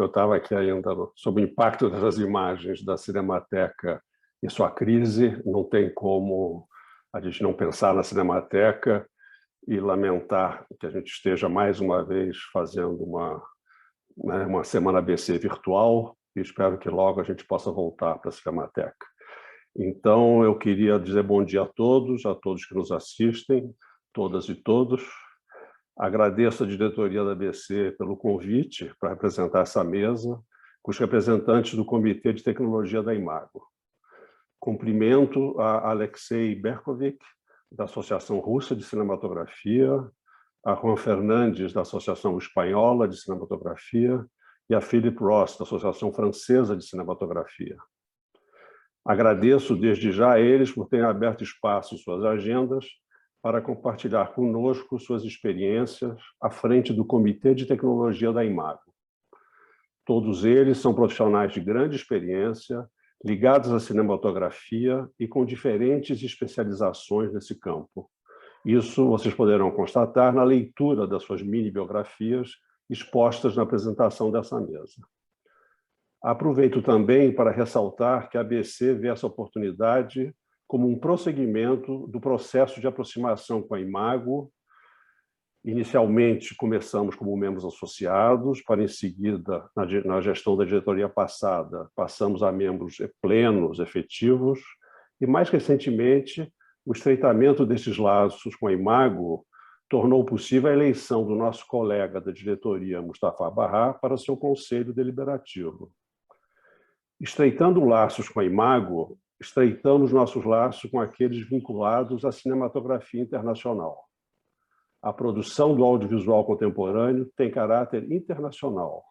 eu estava aqui ainda sobre o impacto das imagens da Cinemateca e sua crise. Não tem como a gente não pensar na Cinemateca e lamentar que a gente esteja mais uma vez fazendo uma Semana ABC virtual, e espero que logo a gente possa voltar para a Cinemateca. Então, eu queria dizer bom dia a todos que nos assistem, todas e todos. Agradeço a diretoria da ABC pelo convite para representar essa mesa com os representantes do Comitê de Tecnologia da Imago. Cumprimento a Aleksej e Berkovic, da Associação Russa de Cinematografia, a Juan Fernandez, da Associação Espanhola de Cinematografia, e a Philippe Ros, da Associação Francesa de Cinematografia. Agradeço desde já a eles por terem aberto espaço em suas agendas para compartilhar conosco suas experiências à frente do Comitê de Tecnologia da Imago. Todos eles são profissionais de grande experiência, ligados à cinematografia e com diferentes especializações nesse campo. Isso vocês poderão constatar na leitura das suas mini-biografias expostas na apresentação dessa mesa. Aproveito também para ressaltar que a ABC vê essa oportunidade como um prosseguimento do processo de aproximação com a Imago. Inicialmente, começamos como membros associados, para em seguida, na gestão da diretoria passada, passamos a membros plenos, efetivos, e mais recentemente, o estreitamento desses laços com a Imago tornou possível a eleição do nosso colega da diretoria, Mustafa Barra, para seu conselho deliberativo. Estreitando laços com a Imago, estreitamos nossos laços com aqueles vinculados à cinematografia internacional. A produção do audiovisual contemporâneo tem caráter internacional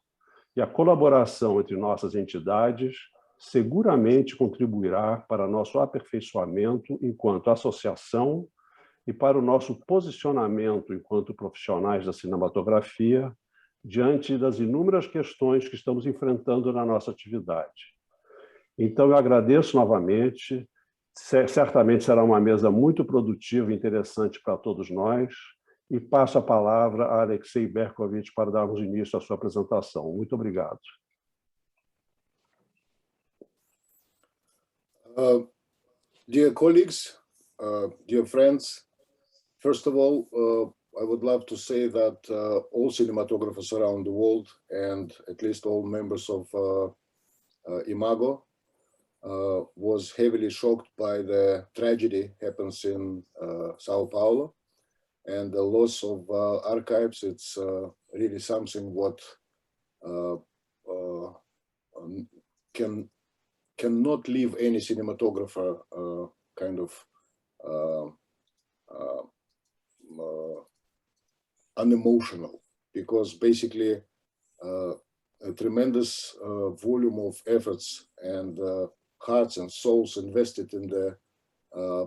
e a colaboração entre nossas entidades seguramente contribuirá para nosso aperfeiçoamento enquanto associação e para o nosso posicionamento enquanto profissionais da cinematografia diante das inúmeras questões que estamos enfrentando na nossa atividade. Então, eu agradeço novamente. Certamente será uma mesa muito produtiva e interessante para todos nós. E passo a palavra a Aleksej Berkovic para darmos início à sua apresentação. Muito obrigado. Dear colleagues, dear friends, first of all, I would love to say that all cinematographers around the world and at least all members of Imago was heavily shocked by the tragedy happens in Sao Paulo, and the loss of archives. It's really something what cannot leave any cinematographer kind of unemotional, because basically a tremendous volume of efforts and hearts and souls invested in the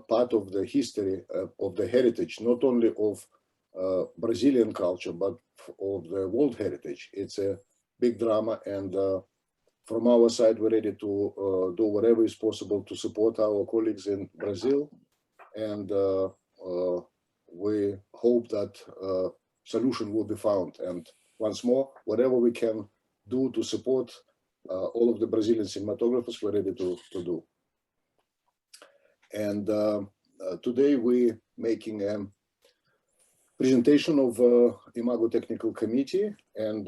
part of the history of the heritage, not only of Brazilian culture, but of the world heritage. It's a big drama, and from our side, we're ready to do whatever is possible to support our colleagues in Brazil, and we hope that solution will be found. And once more, whatever we can do to support all of the Brazilian cinematographers, we're ready to do. And today we're making a presentation of Imago Technical Committee, and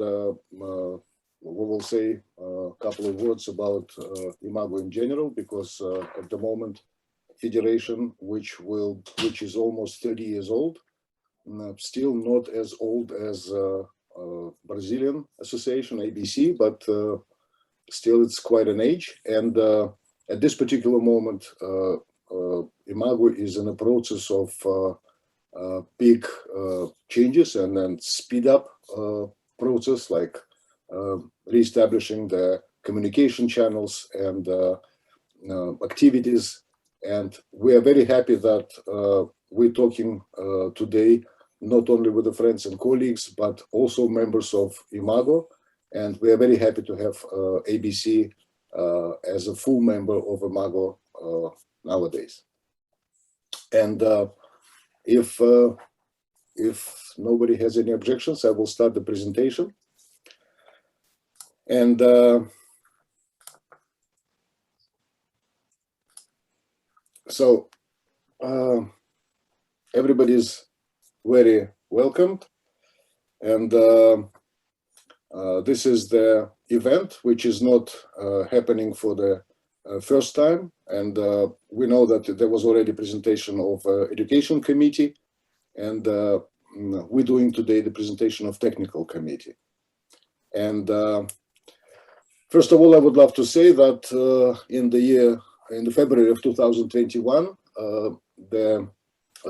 we will say a couple of words about Imago in general, because at the moment, federation, which is almost 30 years old, still not as old as Brazilian Association, ABC, but still it's quite an age. And at this particular moment, Imago is in a process of big changes and then speed up process, like reestablishing the communication channels and activities. And we are very happy that we're talking today not only with the friends and colleagues, but also members of Imago. And we are very happy to have ABC as a full member of Imago nowadays. And if nobody has any objections, I will start the presentation. And so everybody's very welcomed. And this is the event, which is not happening for the first time. And we know that there was already presentation of Education Committee, and we're doing today the presentation of Technical Committee. And first of all, I would love to say that in the February of 2021, the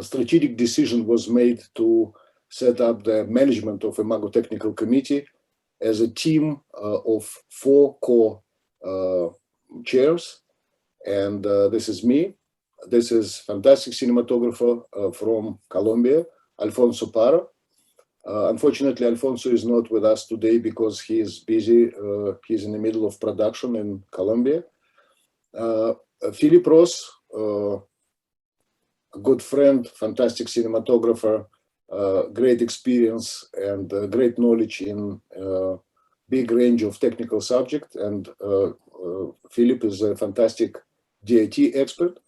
strategic decision was made to set up the management of Imago Technical Committee as a team of 4 co-chairs. And this is me. This is fantastic cinematographer from Colombia, Alfonso Parra. Unfortunately, Alfonso is not with us today because he is busy. He's in the middle of production in Colombia. Philippe Ros, a good friend, fantastic cinematographer, great experience and great knowledge in big range of technical subjects. And Philippe is a fantastic DIT expert.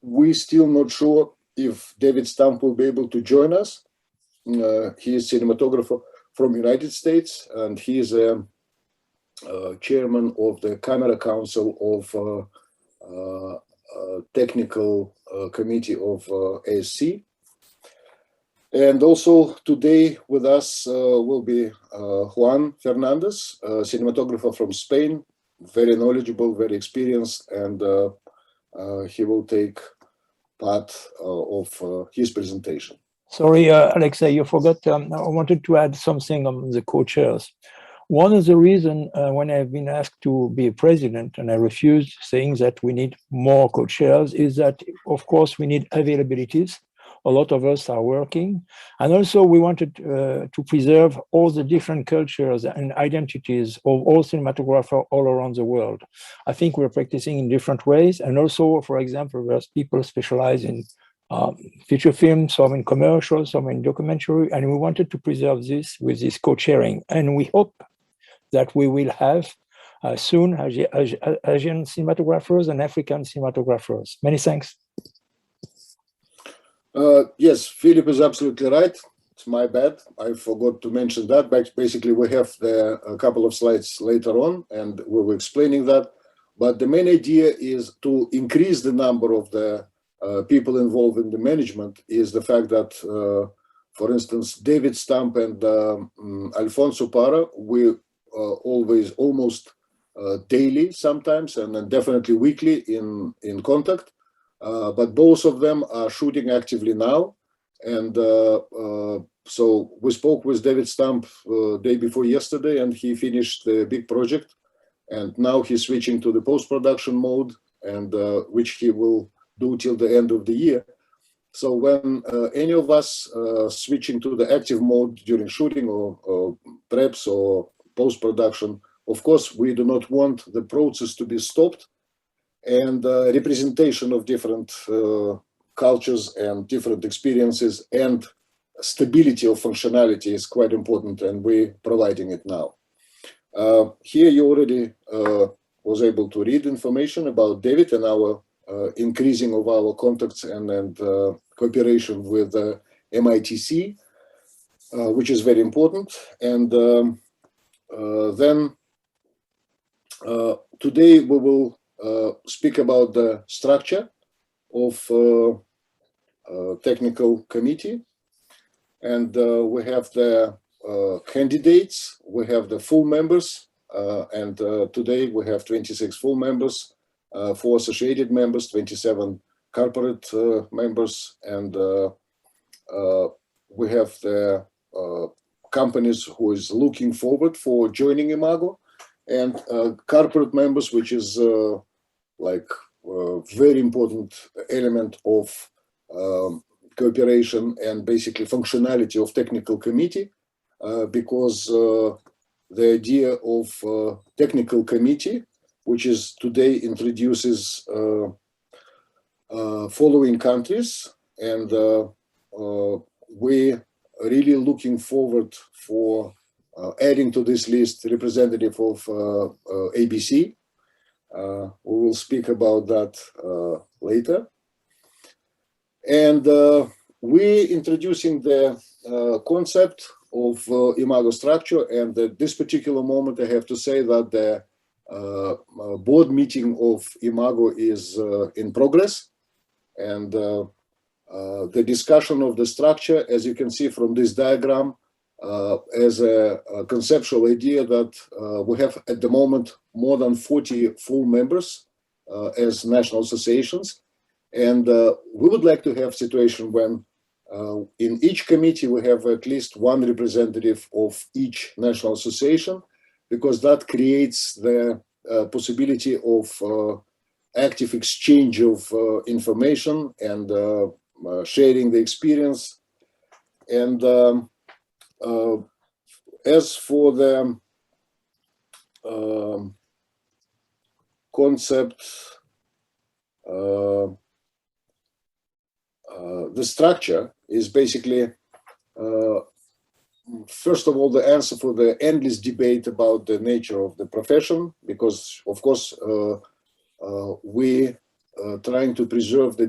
We're still not sure if David Stamp will be able to join us. He is cinematographer from United States, and he is a chairman of the Camera Council of Technical Committee of ASC. And also today with us will be Juan Fernandez, cinematographer from Spain, very knowledgeable, very experienced, and he will take part of his presentation. Sorry, Aleksej, you forgot. I wanted to add something on the co-chairs. One of the reasons when I've been asked to be president and I refused, saying that we need more co-chairs, is that, of course, we need availabilities. A lot of us are working. And also we wanted to preserve all the different cultures and identities of all cinematographers all around the world. I think we're practicing in different ways. And also, for example, there's people specialize in feature film, some in commercial, some in documentary, and we wanted to preserve this with this co-chairing. And we hope that we will have soon Asian cinematographers and African cinematographers. Many thanks. Yes, Philip is absolutely right. It's my bad. I forgot to mention that. But basically, we have a couple of slides later on, and we were explaining that. But the main idea is to increase the number of the people involved in the management is the fact that, for instance, David Stamp and Alfonso Parra, we always almost daily sometimes, and then definitely weekly in contact. But both of them are shooting actively now. And so we spoke with David Stamp day before yesterday, and he finished the big project. And now he's switching to the post-production mode, and which he will do till the end of the year. So when any of us switching to the active mode during shooting or preps or post-production, of course, we do not want the process to be stopped. And representation of different cultures and different experiences and stability of functionality is quite important, and we're providing it now. Here you already was able to read information about David and our increasing of our contacts and cooperation with MITC, which is very important. And then today we will speak about the structure of technical committee, and we have the candidates, we have the full members, and today we have 26 full members, 4 associated members, 27 corporate members, and we have the companies who is looking forward for joining Imago, and corporate members, which is like a very important element of cooperation and basically functionality of technical committee, because the idea of technical committee, which is today introduces following countries, and we really looking forward for adding to this list representative of ABC. We will speak about that later. And we're introducing the concept of Imago structure, and at this particular moment I have to say that the board meeting of Imago is in progress, and the discussion of the structure, as you can see from this diagram, as a conceptual idea that we have at the moment more than 40 full members as national associations, and we would like to have a situation when in each committee we have at least one representative of each national association, because that creates the possibility of active exchange of information and sharing the experience. And as for the concept, the structure is basically, first of all, the answer for the endless debate about the nature of the profession, because, of course, we trying to preserve the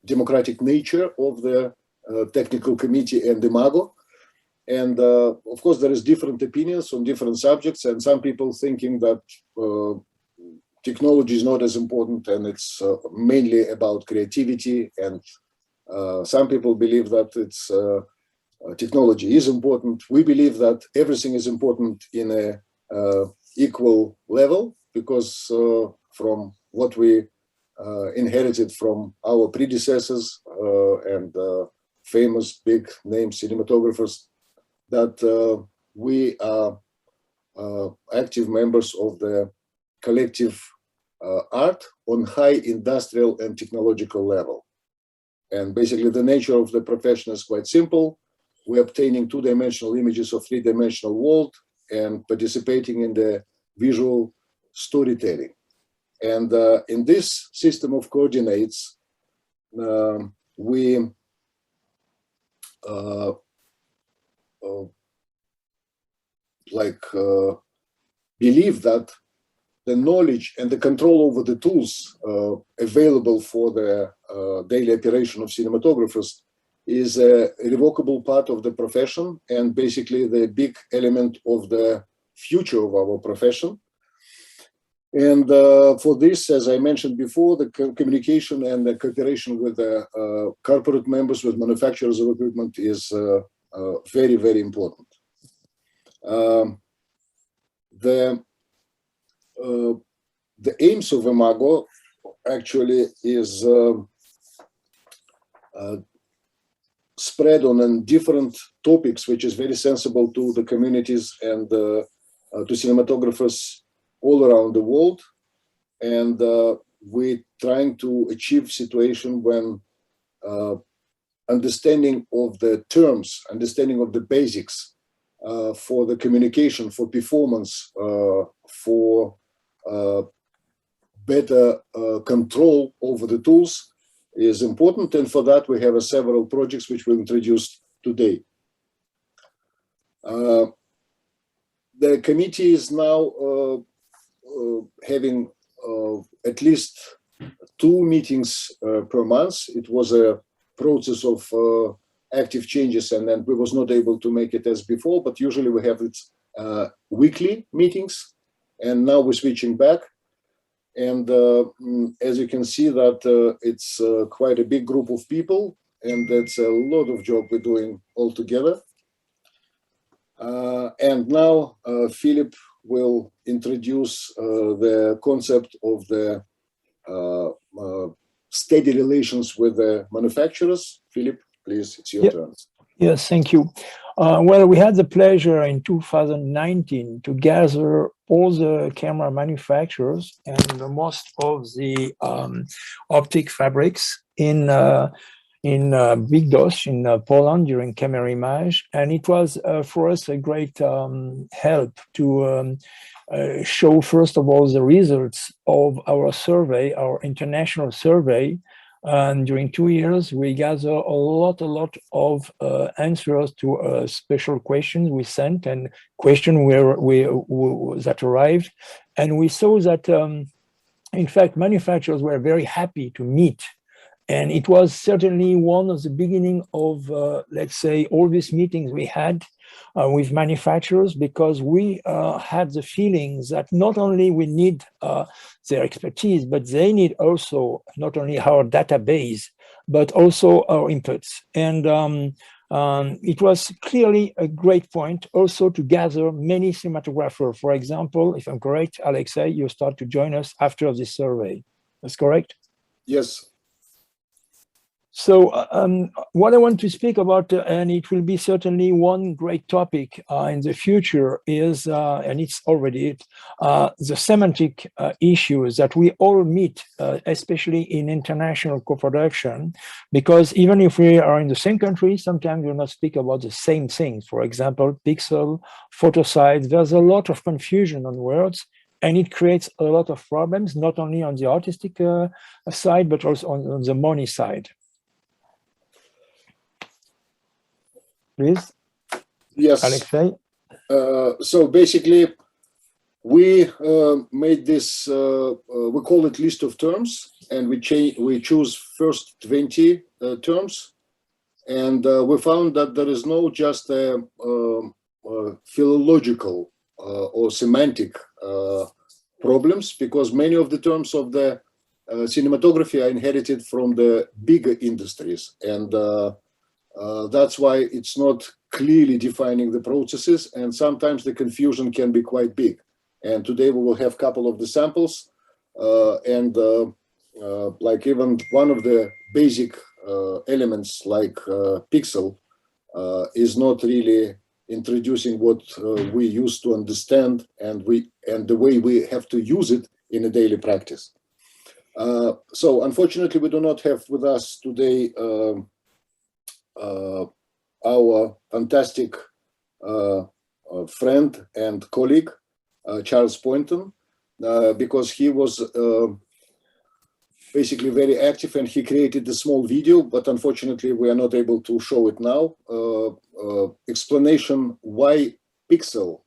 democratic nature of the technical committee and Imago. And of course, there is different opinions on different subjects, and some people thinking that technology is not as important and it's mainly about creativity, and some people believe that it's technology is important. We believe that everything is important in a equal level, because from what we inherited from our predecessors and famous big name cinematographers, that we are active members of the collective art on high industrial and technological level. And basically the nature of the profession is quite simple. We're obtaining two-dimensional images of three-dimensional world and participating in the visual storytelling. And in this system of coordinates, we believe that the knowledge and the control over the tools available for the daily operation of cinematographers is a irrevocable part of the profession, and basically the big element of the future of our profession. And for this, as I mentioned before, the communication and the cooperation with the corporate members, with manufacturers of equipment is very, very important. The aims of Imago actually is spread on different topics, which is very sensible to the communities and to cinematographers all around the world. And we're trying to achieve situation when understanding of the terms, understanding of the basics for the communication, for performance, for better control over the tools is important. And for that, we have several projects which we introduced today. The committee is now having at least 2 meetings per month. It was a process of active changes, and then we was not able to make it as before, but usually we have it weekly meetings, and now we're switching back. And as you can see that it's quite a big group of people, and that's a lot of job we're doing all together. And now Philippe will introduce the concept of the steady relations with the manufacturers. Philippe, please, it's your turn. Yes, thank you. Well, we had the pleasure in 2019 to gather all the camera manufacturers and most of the optic fabrics in Bydgoszcz in Poland during Camera Image, and it was for us a great help to show first of all the results of our survey, our international survey, And during 2 years, we gather a lot of answers to special questions we sent and questions that arrived. And we saw that, in fact, manufacturers were very happy to meet. And it was certainly one of the beginning of, let's say, all these meetings we had with manufacturers, because we had the feelings that not only we need their expertise, but they need also not only our database, but also our inputs. And it was clearly a great point also to gather many cinematographers. For example, if I'm correct, Aleksej, you start to join us after this survey. That's correct? Yes. So what I want to speak about, and it will be certainly one great topic in the future, is, and it's already the semantic issues that we all meet, especially in international co-production, because even if we are in the same country, sometimes we'll not speak about the same things. For example, pixel, photo size, there's a lot of confusion on words, and it creates a lot of problems, not only on the artistic side, but also on the money side. Please. Yes. Aleksej. So basically, we made this, we call it list of terms, and we choose first 20 terms. And we found that there is no just a philological or semantic problems, because many of the terms of the cinematography are inherited from the bigger industries. And that's why it's not clearly defining the processes, and sometimes the confusion can be quite big. And today we will have a couple of the samples, like even one of the basic elements like pixel is not really introducing what we used to understand and the way we have to use it in a daily practice. So unfortunately, we do not have with us today our fantastic friend and colleague, Charles Poynton, because he was basically very active, and he created a small video, but unfortunately we are not able to show it now. Explanation why pixel,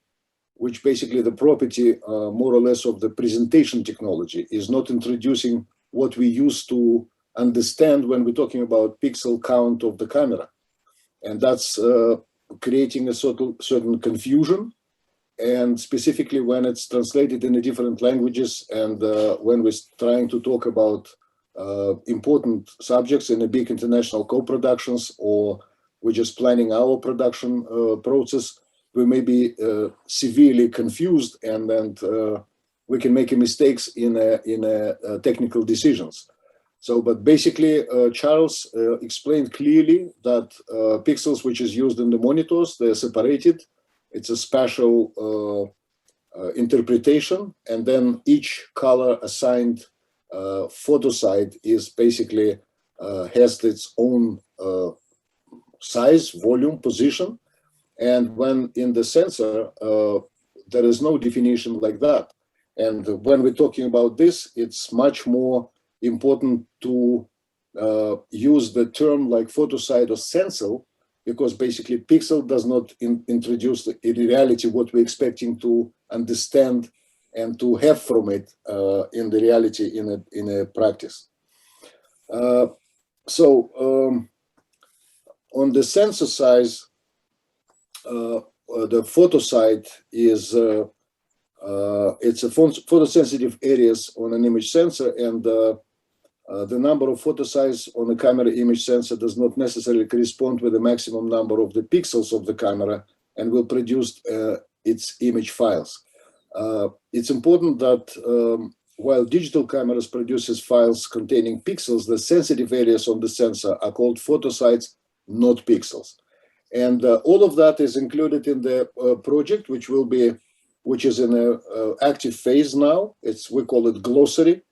which basically the property more or less of the presentation technology, is not introducing what we used to understand when we're talking about pixel count of the camera. And that's creating a certain confusion, and specifically when it's translated in the different languages, and when we're trying to talk about important subjects in a big international co-productions, or we're just planning our production process, we may be severely confused, and we can make mistakes in technical decisions. So, but basically, Charles explained clearly that pixels, which is used in the monitors, they're separated. It's a special interpretation, and then each color assigned photo site is basically has its own size, volume, position. And when in the sensor, there is no definition like that. And when we're talking about this, it's much more important to use the term like photo site or sensor, because basically pixel does not introduce in reality what we're expecting to understand and to have from it in the reality in a practice. On the sensor size, the photo site is it's a photosensitive areas on an image sensor, and the number of photo size on a camera image sensor does not necessarily correspond with the maximum number of the pixels of the camera, and will produce its image files. It's important that while digital cameras produces files containing pixels, the sensitive areas on the sensor are called photo sites, not pixels. And all of that is included in the project, which is in an active phase now. We call it glossary,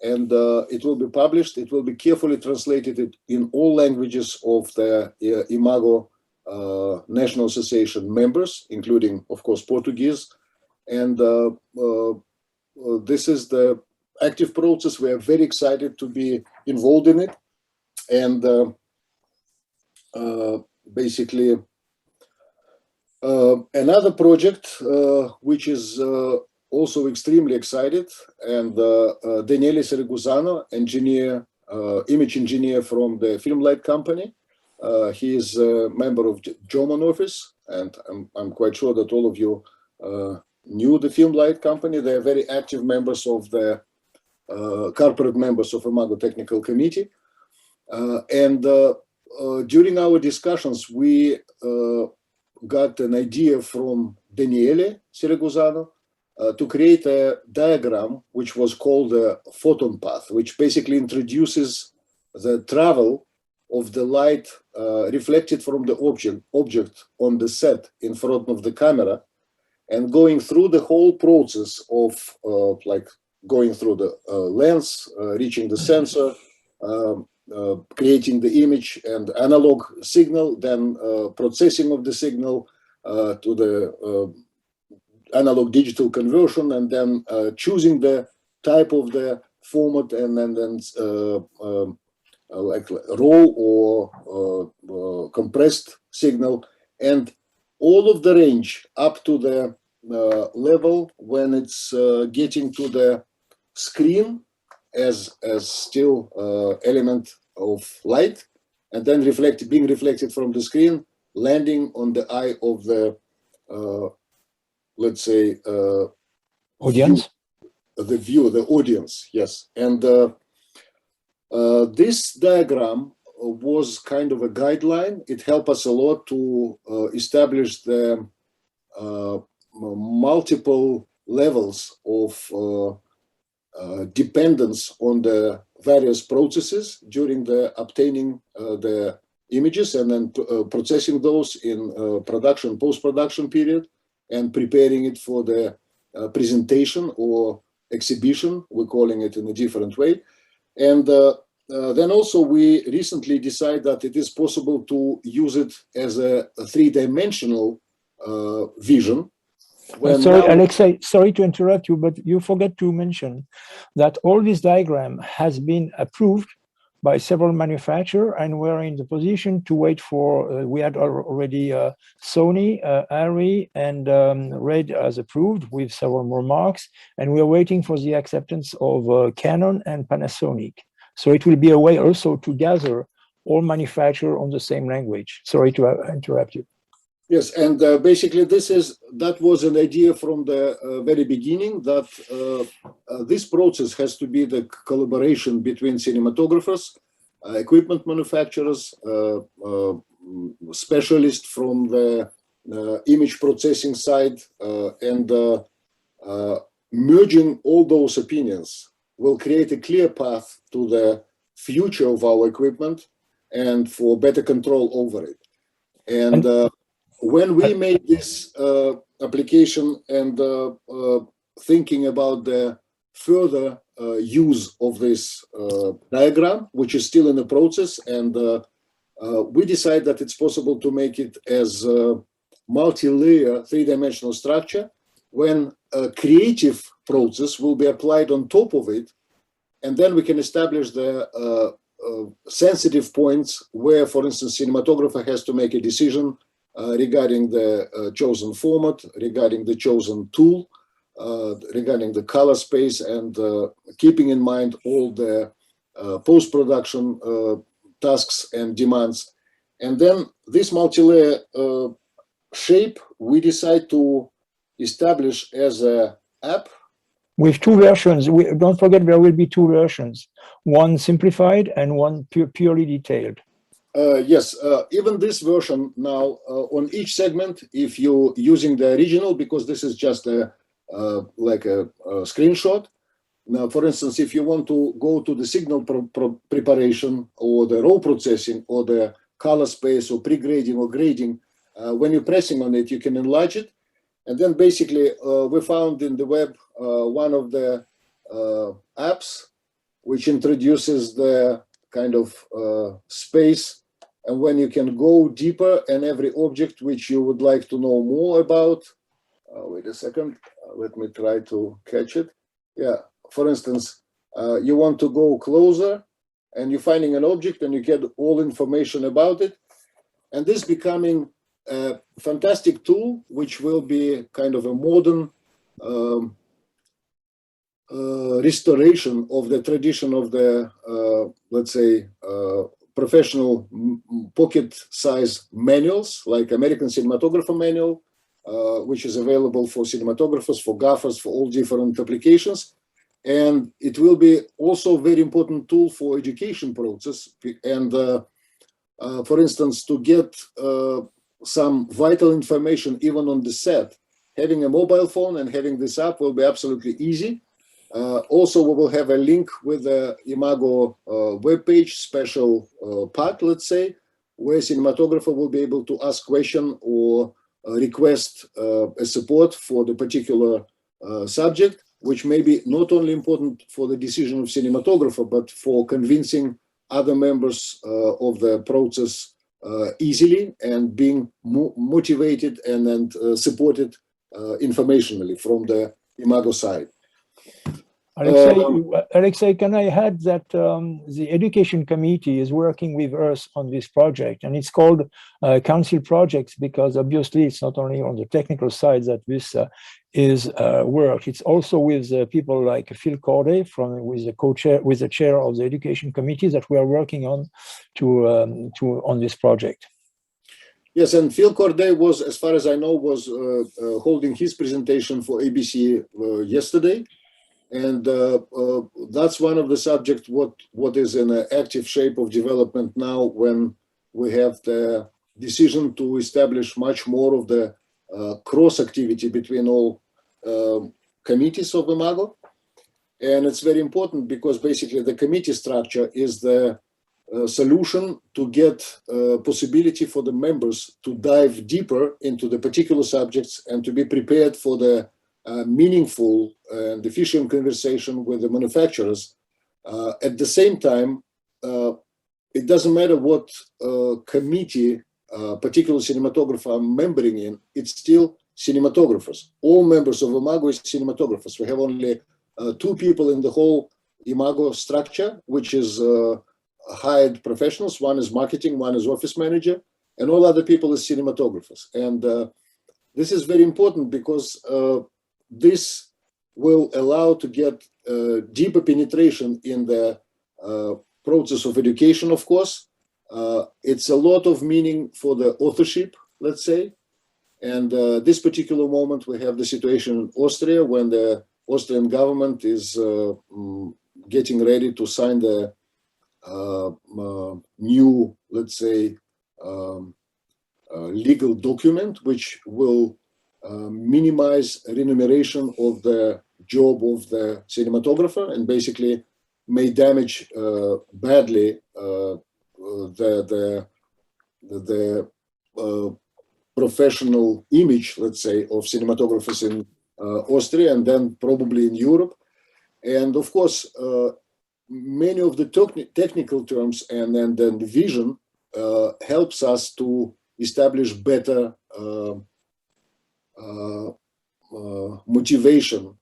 and it will be published. It will be carefully translated in all languages of the Imago National Association members, including, of course, Portuguese. And this is the active process. We are very excited to be involved in it. And basically, another project which is also extremely excited, and Daniele Seriguzano, engineer, image engineer from the Film Light company. He is a member of the German office, and I'm quite sure that all of you knew the Film Light company. They are very active members of the corporate members of Imago Technical Committee. During our discussions, we got an idea from Daniele Seriguzano to create a diagram which was called the photon path, which basically introduces the travel of the light reflected from the object on the set in front of the camera, and going through the whole process of like going through the lens, reaching the sensor, creating the image and analog signal, then processing of the signal to the analog digital conversion, and then choosing the type of the format, and then like raw or compressed signal, and all of the range up to the level when it's getting to the screen as still element of light, and then being reflected from the screen, landing on the eye of the let's say audience, the audience, yes. And this diagram was kind of a guideline. It helped us a lot to establish the multiple levels of dependence on the various processes during the obtaining the images, and then processing those in production, post-production period, and preparing it for the presentation or exhibition. We're calling it in a different way. And then also we recently decided that it is possible to use it as a three-dimensional vision. Sorry, Aleksej, sorry to interrupt you, but you forgot to mention that all this diagram has been approved by several manufacturers, and we're in the position to wait for, we had already Sony, Arri, and Red as approved with several more marks, and we're waiting for the acceptance of Canon and Panasonic. So it will be a way also to gather all manufacturers on the same language. Sorry to interrupt you. Yes, and basically that was an idea from the very beginning, that this process has to be the collaboration between cinematographers, equipment manufacturers, specialists from the image processing side, and merging all those opinions will create a clear path to the future of our equipment and for better control over it. And when we made this application and thinking about the further use of this diagram, which is still in the process, and we decided that it's possible to make it as a multi-layer three-dimensional structure, when a creative process will be applied on top of it, and then we can establish the sensitive points where, for instance, cinematographer has to make a decision regarding the chosen format, regarding the chosen tool, regarding the color space, and keeping in mind all the post-production tasks and demands. And then this multi-layer shape, we decide to establish as an app. With two versions. Don't forget, there will be two versions, one simplified and one purely detailed. Yes, even this version now on each segment, if you're using the original, because this is just like a screenshot. Now, for instance, if you want to go to the signal preparation or the raw processing or the color space or pre-grading or grading, when you're pressing on it, you can enlarge it. And then basically we found in the web one of the apps which introduces the kind of space, and when you can go deeper and every object which you would like to know more about. Wait a second, let me try to catch it. Yeah, for instance, you want to go closer, and you're finding an object and you get all information about it. And this becoming a fantastic tool, which will be kind of a modern restoration of the tradition of the, let's say, professional pocket-sized manuals, like American Cinematographer Manual, which is available for cinematographers, for gaffers, for all different applications. And it will be also a very important tool for education process. And for instance, to get some vital information even on the set, having a mobile phone and having this app will be absolutely easy. Also, we will have a link with the Imago webpage, special part, let's say, where cinematographer will be able to ask question or request a support for the particular subject, which may be not only important for the decision of cinematographer, but for convincing other members of the process easily and being motivated and supported informationally from the Imago side. Aleksej, can I add that the Education Committee is working with us on this project, and it's called Council Projects because obviously it's not only on the technical side that this is work. It's also with people like Phil Corday with the co-chair, with the chair of the Education Committee that we are working on on this project. Yes, and Phil Corday was, as far as I know, was holding his presentation for ABC yesterday. And that's one of the subjects what is in an active shape of development now, when we have the decision to establish much more of the cross activity between all committees of Imago. And it's very important because basically the committee structure is the solution to get possibility for the members to dive deeper into the particular subjects and to be prepared for the meaningful and efficient conversation with the manufacturers. At the same time, it doesn't matter what committee particular cinematographer are membering in, it's still cinematographers. All members of Imago is cinematographers. We have only 2 people in the whole Imago structure, which is hired professionals. One is marketing, one is office manager, and all other people is cinematographers. And this is very important because this will allow to get deeper penetration in the process of education, of course. It's a lot of meaning for the authorship, let's say. And this particular moment, we have the situation in Austria when the Austrian government is getting ready to sign the new, let's say, legal document, which will minimize remuneration of the job of the cinematographer and basically may damage badly the professional image, let's say, of cinematographers in Austria and then probably in Europe. And of course, many of the technical terms and then the vision helps us to establish better motivation,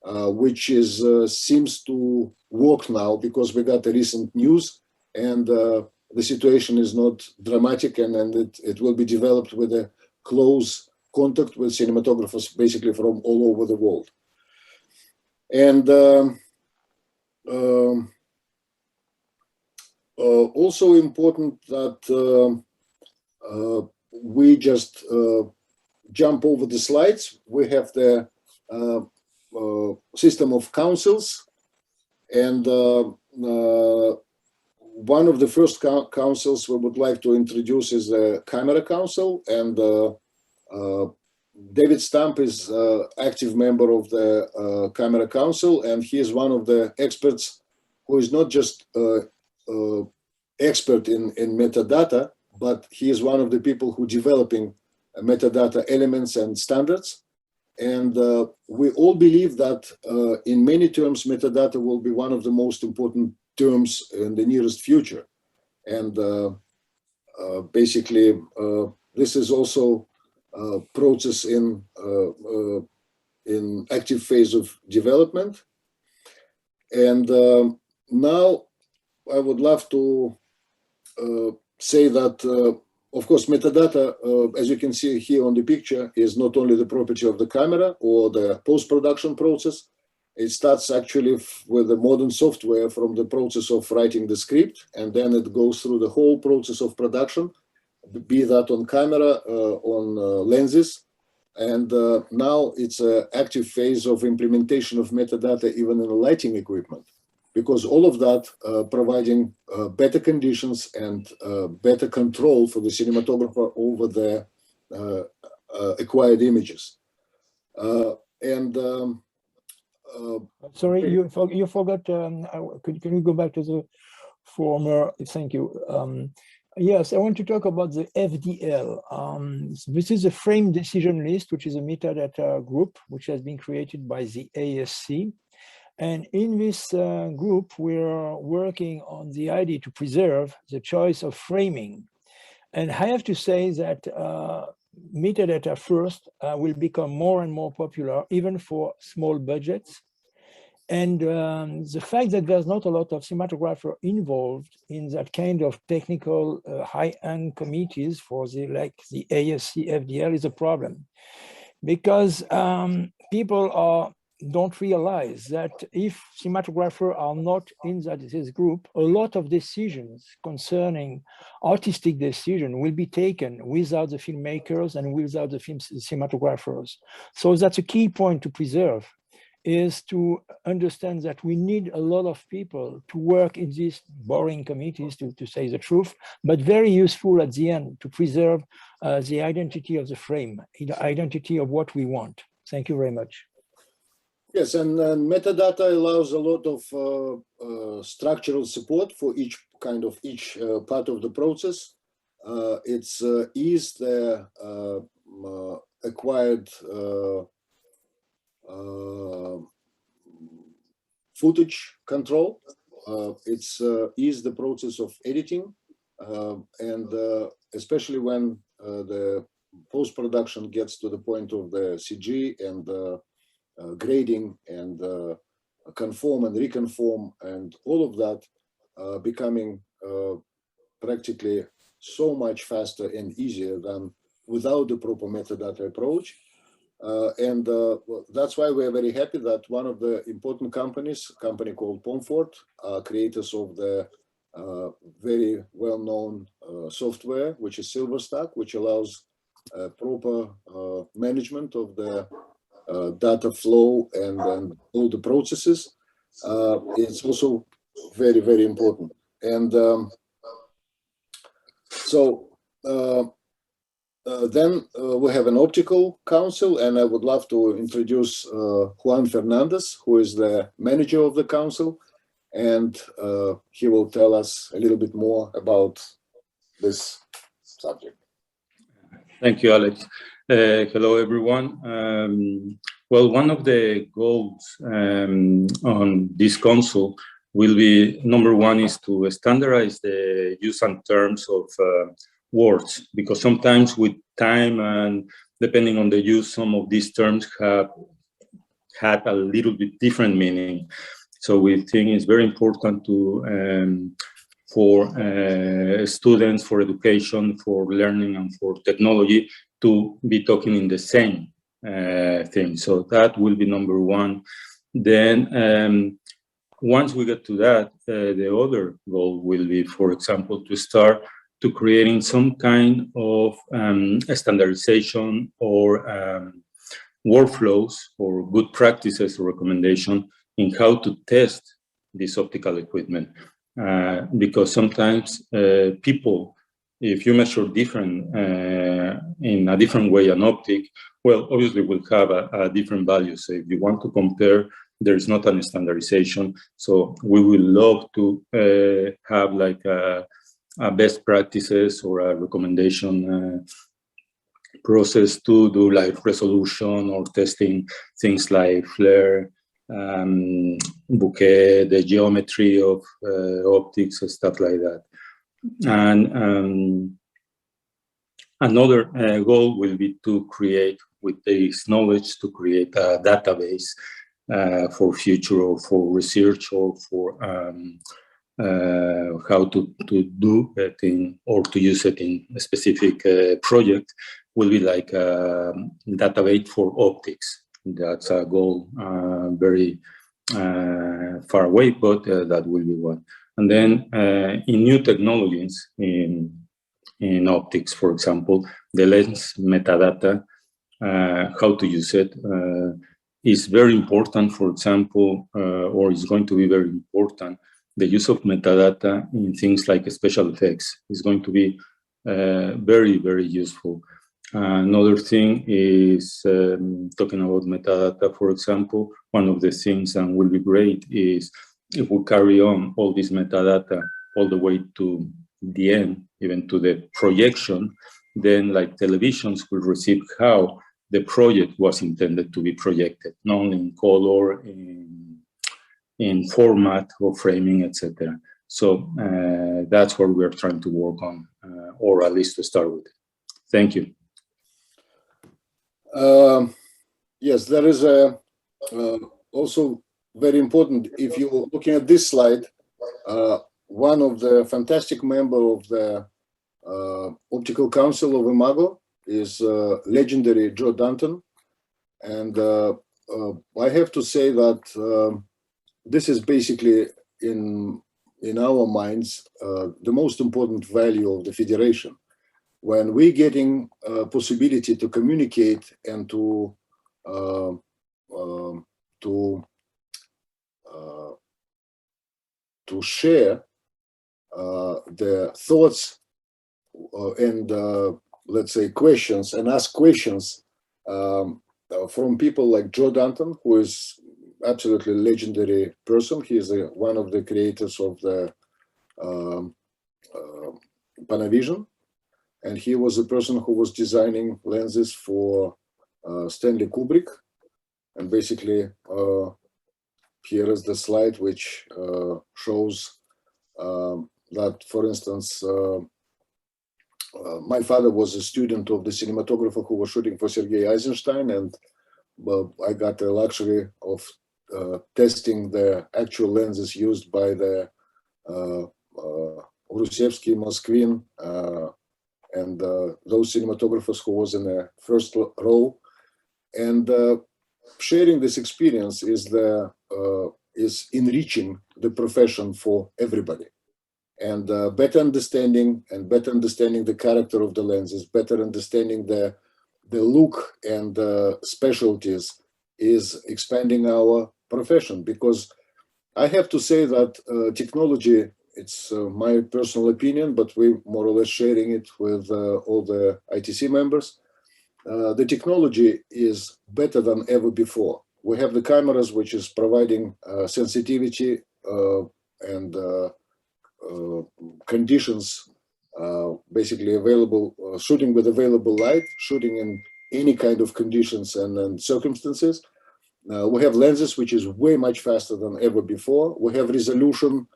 which is seems to work now because we got the recent news and the situation is not dramatic, and it will be developed with a close contact with cinematographers basically from all over the world. And also important that we just jump over the slides. We have the system of councils, and one of the first councils we would like to introduce is the Camera Council, and David Stamp is active member of the Camera Council, and he is one of the experts who is not just expert in metadata, but he is one of the people who developing metadata elements and standards. And we all believe that in many terms, metadata will be one of the most important terms in the nearest future. And basically, this is also a process in active phase of development. And now I would love to say that, of course, metadata, as you can see here on the picture, is not only the property of the camera or the post-production process. It starts actually with the modern software from the process of writing the script, and then it goes through the whole process of production, be that on camera, on lenses. And now it's an active phase of implementation of metadata even in lighting equipment, because all of that providing better conditions and better control for the cinematographer over the acquired images. Sorry, you forgot. Can you go back to the former? Thank you. Yes, I want to talk about the FDL. This is a frame decision list, which is a metadata group, which has been created by the ASC. And in this group, we're working on the idea to preserve the choice of framing. And I have to say that metadata first will become more and more popular, even for small budgets. And the fact that there's not a lot of cinematographer involved in that kind of technical high-end committees for the ASC FDL is a problem, because people don't realize that if cinematographers are not in this group, a lot of decisions concerning artistic decision will be taken without the filmmakers and without the cinematographers. So that's a key point to preserve, is to understand that we need a lot of people to work in these boring committees, to say the truth, but very useful at the end to preserve the identity of the frame, the identity of what we want. Thank you very much. Yes, and metadata allows a lot of structural support for each part of the process. It's ease the acquired footage control. It's ease the process of editing, and especially when the post-production gets to the point of the CG and grading and conform and reconform and all of that becoming practically so much faster and easier than without the proper metadata approach. And that's why we're very happy that one of the important companies, a company called Pomfort, creators of the very well-known software, which is Silverstack, which allows proper management of the data flow and all the processes. It's also very, very important. And then we have an optical council, and I would love to introduce Juan Fernandez, who is the manager of the council, and he will tell us a little bit more about this subject. Thank you, Alex. Hello, everyone. Well, one of the goals on this council will be, number one, is to standardize the use and terms of words, because sometimes with time and depending on the use, some of these terms have had a little bit different meaning. So we think it's very important to for students, for education, for learning, and for technology to be talking in the same thing. So that will be number one. Then once we get to that, the other goal will be, for example, to start to creating some kind of standardization or workflows or good practices or recommendation in how to test this optical equipment. Because sometimes people, if you measure different in a different way an optic, well, obviously will have a different value. So if you want to compare, there's not a standardization. So we will love to have like a best practices or a recommendation process to do like resolution or testing things like flare, bouquet, the geometry of optics, stuff like that. And another goal will be to create, with this knowledge, to create a database for future or for research or for how to do it in, or to use it in a specific project, will be like a database for optics. That's a goal very far away, but that will be one. And then in new technologies, in optics, for example, the lens metadata, how to use it, is very important, for example, or is going to be very important. The use of metadata in things like special effects is going to be very, very useful. Another thing is talking about metadata, for example, one of the things that will be great is if we carry on all this metadata all the way to the end, even to the projection, then like televisions will receive how the project was intended to be projected, not only in color, in format or framing, etc. So that's what we are trying to work on, or at least to start with. Thank you. Yes, there is also very important, if you're looking at this slide, one of the fantastic members of the Optical Council of Imago is legendary Joe Danton. And I have to say that this is basically, in our minds, the most important value of the Federation. When we're getting a possibility to communicate and to share the thoughts and let's say questions, and ask questions from people like Joe Danton, who is absolutely legendary person. He is one of the creators of the Panavision, and he was the person who was designing lenses for Stanley Kubrick. And basically, here is the slide which shows that, for instance, my father was a student of the cinematographer who was shooting for Sergei Eisenstein, and I got the luxury of testing the actual lenses used by the Rusevsky, Moskvin, and those cinematographers who was in the first row. And sharing this experience is enriching the profession for everybody. And better understanding the character of the lenses, better understanding the look and specialties is expanding our profession. Because I have to say that technology, it's my personal opinion, but we're more or less sharing it with all the ITC members. The technology is better than ever before. We have the cameras which is providing sensitivity and conditions basically available, shooting with available light, shooting in any kind of conditions and circumstances. We have lenses which is way much faster than ever before. We have resolution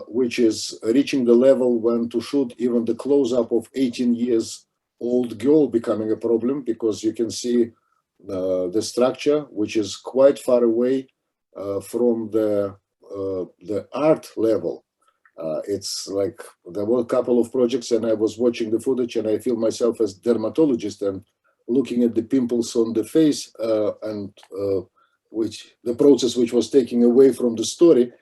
which is reaching the level when to shoot even the close-up of 18 years old girl becoming a problem, because you can see the structure which is quite far away from the art level. It's like there were a couple of projects and I was watching the footage and I feel myself as dermatologist and looking at the pimples on the face and which the process which was taking away from the story.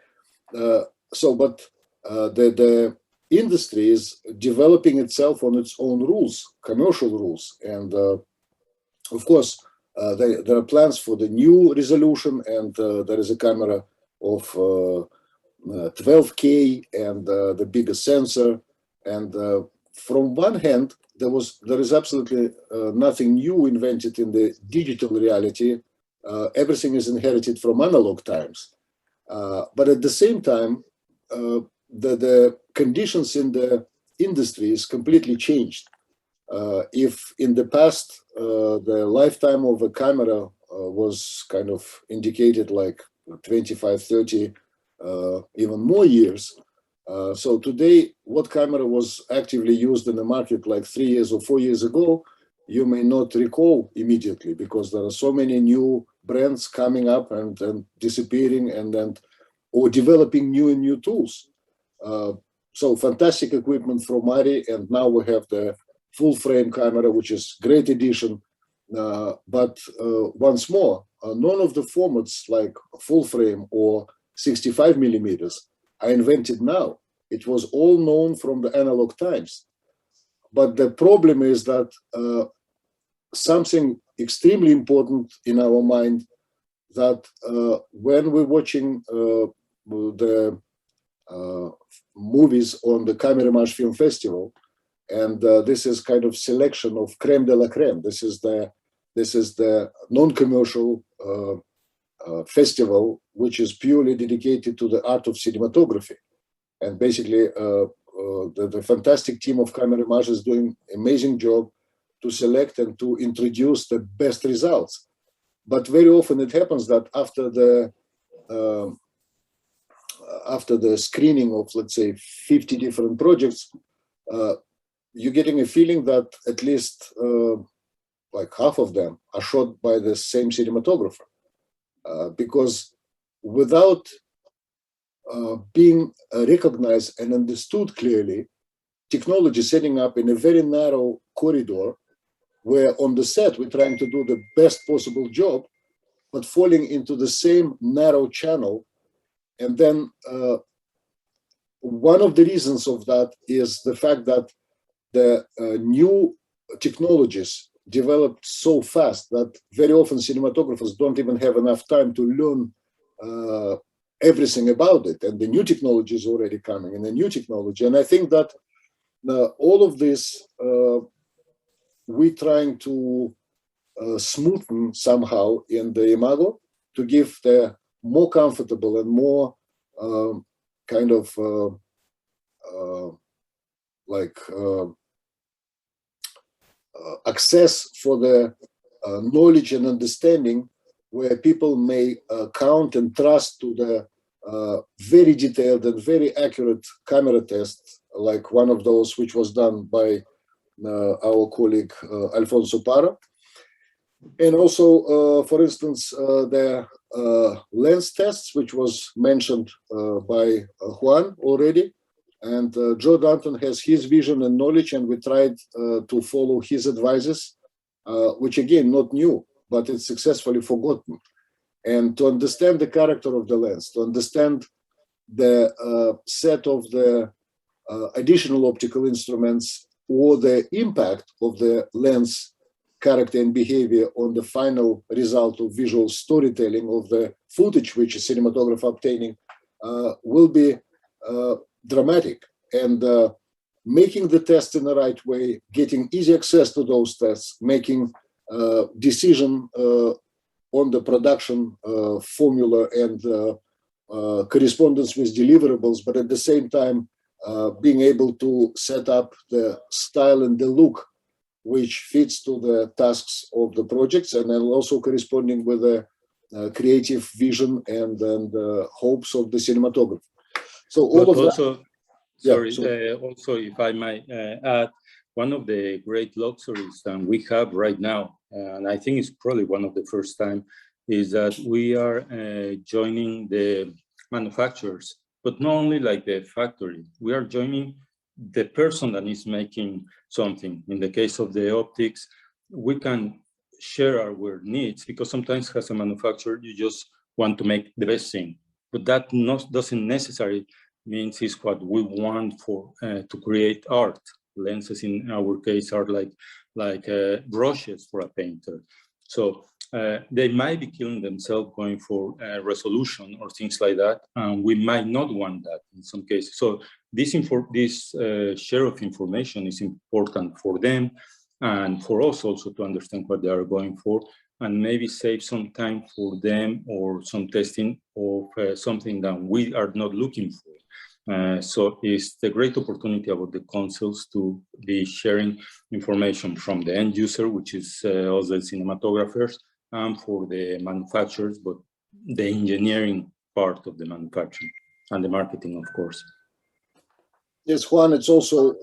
But the industry is developing itself on its own rules, commercial rules. And of course, there are plans for the new resolution, and there is a camera of 12K and the bigger sensor. And from one hand, there is absolutely nothing new invented in the digital reality. Everything is inherited from analog times. But at the same time, the conditions in the industry is completely changed. If in the past, the lifetime of a camera was kind of indicated like 25, 30, even more years. So today, what camera was actively used in the market like 3 years or 4 years ago, you may not recall immediately, because there are so many new brands coming up and disappearing or developing new tools. So fantastic equipment from Mari, and now we have the full frame camera, which is great addition. But once more, none of the formats like full frame or 65 millimeters are invented now. It was all known from the analog times. But the problem is that something extremely important in our mind, that when we're watching the movies on the Camera Image Film Festival, and this is kind of selection of creme de la creme. This is the non-commercial festival, which is purely dedicated to the art of cinematography. And basically, the fantastic team of Camera Image is doing an amazing job to select and to introduce the best results. But very often it happens that after the screening of, let's say, 50 different projects, you're getting a feeling that at least like half of them are shot by the same cinematographer. Because without being recognized and understood clearly, technology setting up in a very narrow corridor, where on the set we're trying to do the best possible job, but falling into the same narrow channel. And then one of the reasons of that is the fact that the new technologies developed so fast that very often cinematographers don't even have enough time to learn everything about it. And the new technology is already coming, and the new technology. And I think that all of this, we're trying to smoothen somehow in the Imago to give the more comfortable and more kind of access for the knowledge and understanding, where people may count and trust to the very detailed and very accurate camera tests, like one of those which was done by our colleague Alfonso Parra. And also, for instance, the lens tests, which was mentioned by Juan already. And Joe Danton has his vision and knowledge, and we tried to follow his advices, which again, not new, but it's successfully forgotten. And to understand the character of the lens, to understand the set of the additional optical instruments, or the impact of the lens character and behavior on the final result of visual storytelling of the footage which a cinematographer obtaining, will be dramatic. And making the test in the right way, getting easy access to those tests, making decision on the production formula and correspondence with deliverables, but at the same time being able to set up the style and the look which fits to the tasks of the projects, and then also corresponding with the creative vision and hopes of the cinematographer. So all of also, that. Sorry, also, if I might add, one of the great luxuries that we have right now, and I think it's probably one of the first time, is that we are joining the manufacturers, but not only like the factory, we are joining the person that is making something. In the case of the optics, we can share our needs, because sometimes as a manufacturer, you just want to make the best thing, but that doesn't necessarily means is what we want for to create art. Lenses in our case are like brushes for a painter. So they might be killing themselves going for resolution or things like that, and we might not want that in some cases. So this share of information is important for them and for us also to understand what they are going for, and maybe save some time for them or some testing of something that we are not looking for. So it's the great opportunity about the consoles to be sharing information from the end user, which is also the cinematographers, and for the manufacturers, but the engineering part of the manufacturing and the marketing, of course. Yes, Juan, it's also,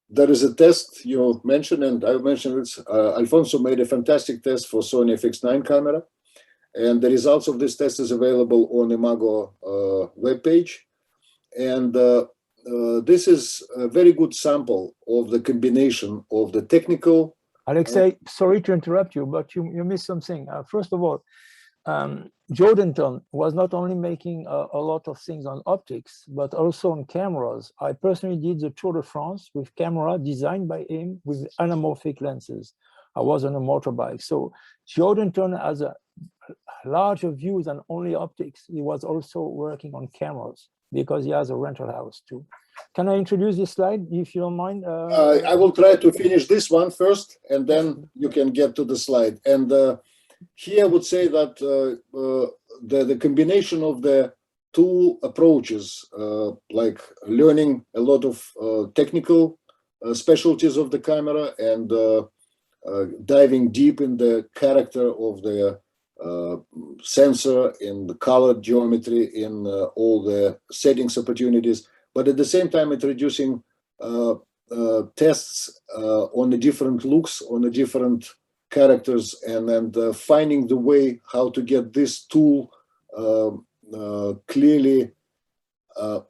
there is a test you mentioned, and I mentioned it. Alfonso made a fantastic test for Sony FX9 camera. And the results of this test is available on Imago webpage. And this is a very good sample of the combination of the technical. Aleksej, sorry to interrupt you, but you missed something. First of all, Jordanton was not only making a lot of things on optics, but also on cameras. I personally did the Tour de France with camera designed by him with anamorphic lenses. I was on a motorbike. So Jordanton has a larger view than only optics. He was also working on cameras because he has a rental house too. Can I introduce this slide, if you don't mind? I will try to finish this one first, and then you can get to the slide. And here I would say that the combination of the two approaches, like learning a lot of technical specialties of the camera and diving deep in the character of the sensor, in the color geometry, in all the settings opportunities, but at the same time introducing tests on the different looks, on the different characters, and finding the way how to get this tool clearly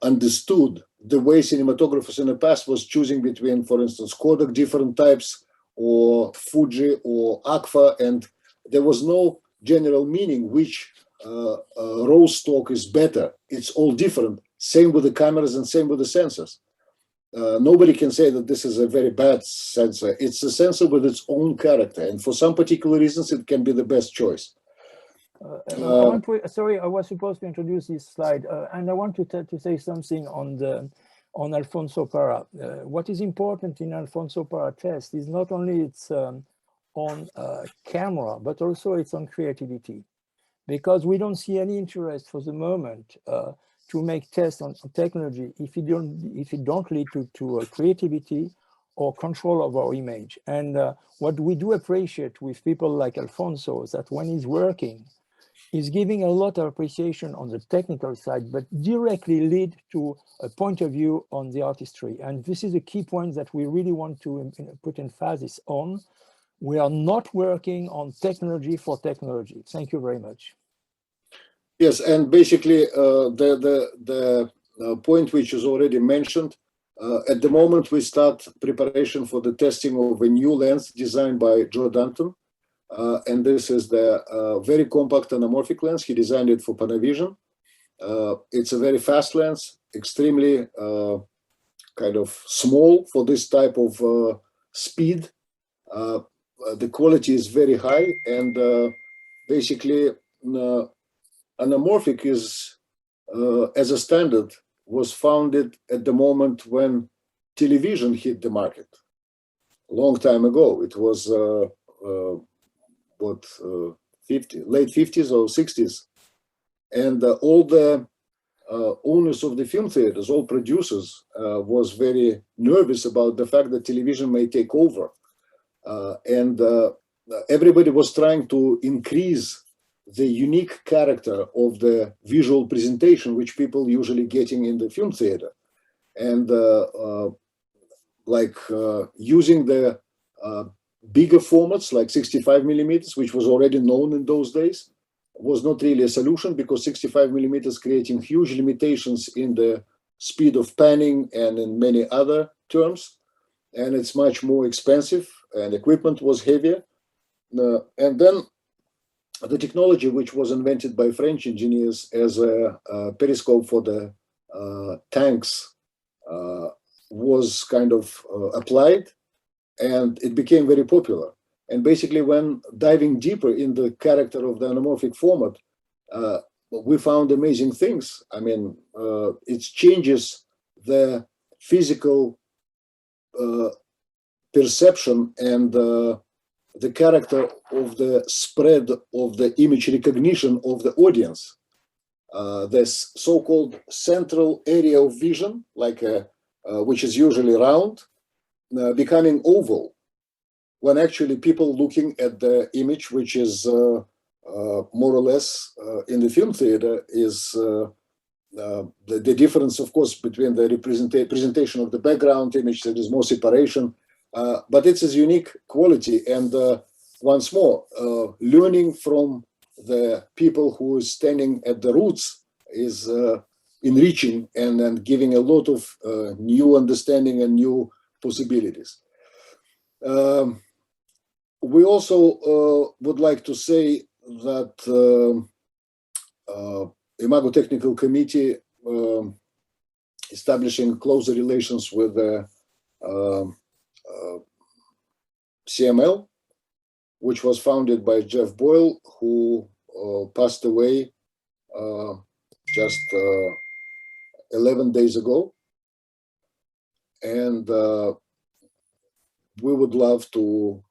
understood, the way cinematographers in the past was choosing between, for instance, Kodak different types, or Fuji or Agfa, and there was no general meaning which raw stock is better. It's all different. Same with the cameras and same with the sensors. Nobody can say that this is a very bad sensor. It's a sensor with its own character, and for some particular reasons, it can be the best choice. Sorry, I was supposed to introduce this slide, and I want to say something on Alfonso Parra. What is important in Alfonso Parra test is not only it's on camera, but also it's on creativity, because we don't see any interest for the moment to make tests on technology if it don't lead to creativity or control of our image. And what we do appreciate with people like Alfonso is that when he's working, he's giving a lot of appreciation on the technical side, but directly lead to a point of view on the artistry. And this is a key point that we really want to put emphasis on. We are not working on technology for technology. Thank you very much. Yes, and basically the point which is already mentioned, at the moment we start preparation for the testing of a new lens designed by Jordanton. And this is the very compact anamorphic lens. He designed it for Panavision. It's a very fast lens, extremely kind of small for this type of speed. The quality is very high, and basically anamorphic is, as a standard, was founded at the moment when television hit the market. A long time ago. It was late 50s or 60s, and all the owners of the film theaters, all producers, was very nervous about the fact that television may take over, and everybody was trying to increase the unique character of the visual presentation which people usually getting in the film theater, and using the bigger formats like 65 millimeters, which was already known in those days, was not really a solution, because 65 millimeters creating huge limitations in the speed of panning and in many other terms, and it's much more expensive, and equipment was heavier. And then the technology which was invented by French engineers as a periscope for the tanks was kind of applied, and it became very popular. And basically, when diving deeper in the character of the anamorphic format, we found amazing things. I mean, it changes the physical perception and the character of the spread of the image recognition of the audience. This so-called central area of vision, like which is usually round, becoming oval, when actually people looking at the image, which is more or less in the film theater, is the difference, of course, between the presentation of the background image. There is more separation, but it's a unique quality. And once more, learning from the people who is standing at the roots is enriching and giving a lot of new understanding and new possibilities. We also would like to say that Imago Technical Committee establishing closer relations with the CML, which was founded by Jeff Boyle, who passed away just 11 days ago. And we would love to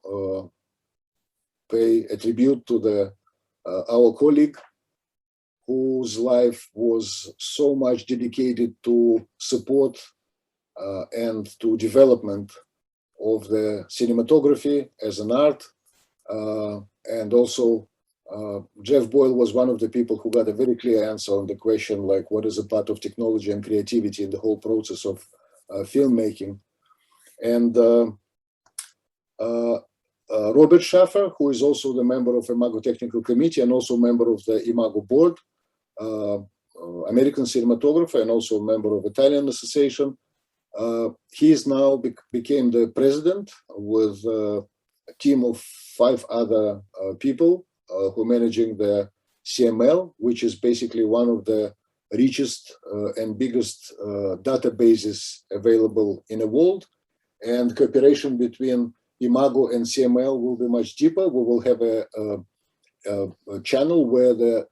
pay a tribute to our colleague, whose life was so much dedicated to support and to development of the cinematography as an art. And also, Jeff Boyle was one of the people who got a very clear answer on the question, like, what is a part of technology and creativity in the whole process of filmmaking. And Robert Schaffer, who is also the member of Imago Technical Committee and also member of the Imago board, American cinematographer and also a member of Italian Association. He is now became the president with a team of 5 other people who are managing the CML, which is basically one of the richest and biggest databases available in the world. And cooperation between Imago and CML will be much deeper. We will have a channel where the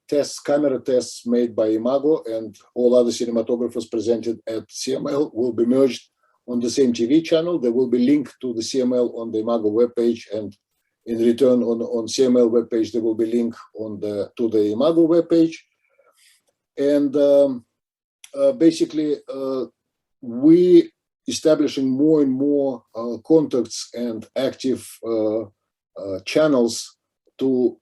camera tests made by Imago and all other cinematographers presented at CML will be merged on the same TV channel. There will be linked to the CML on the Imago webpage, and in return on CML webpage there will be link on to the Imago webpage. And basically we establishing more and more contacts and active channels to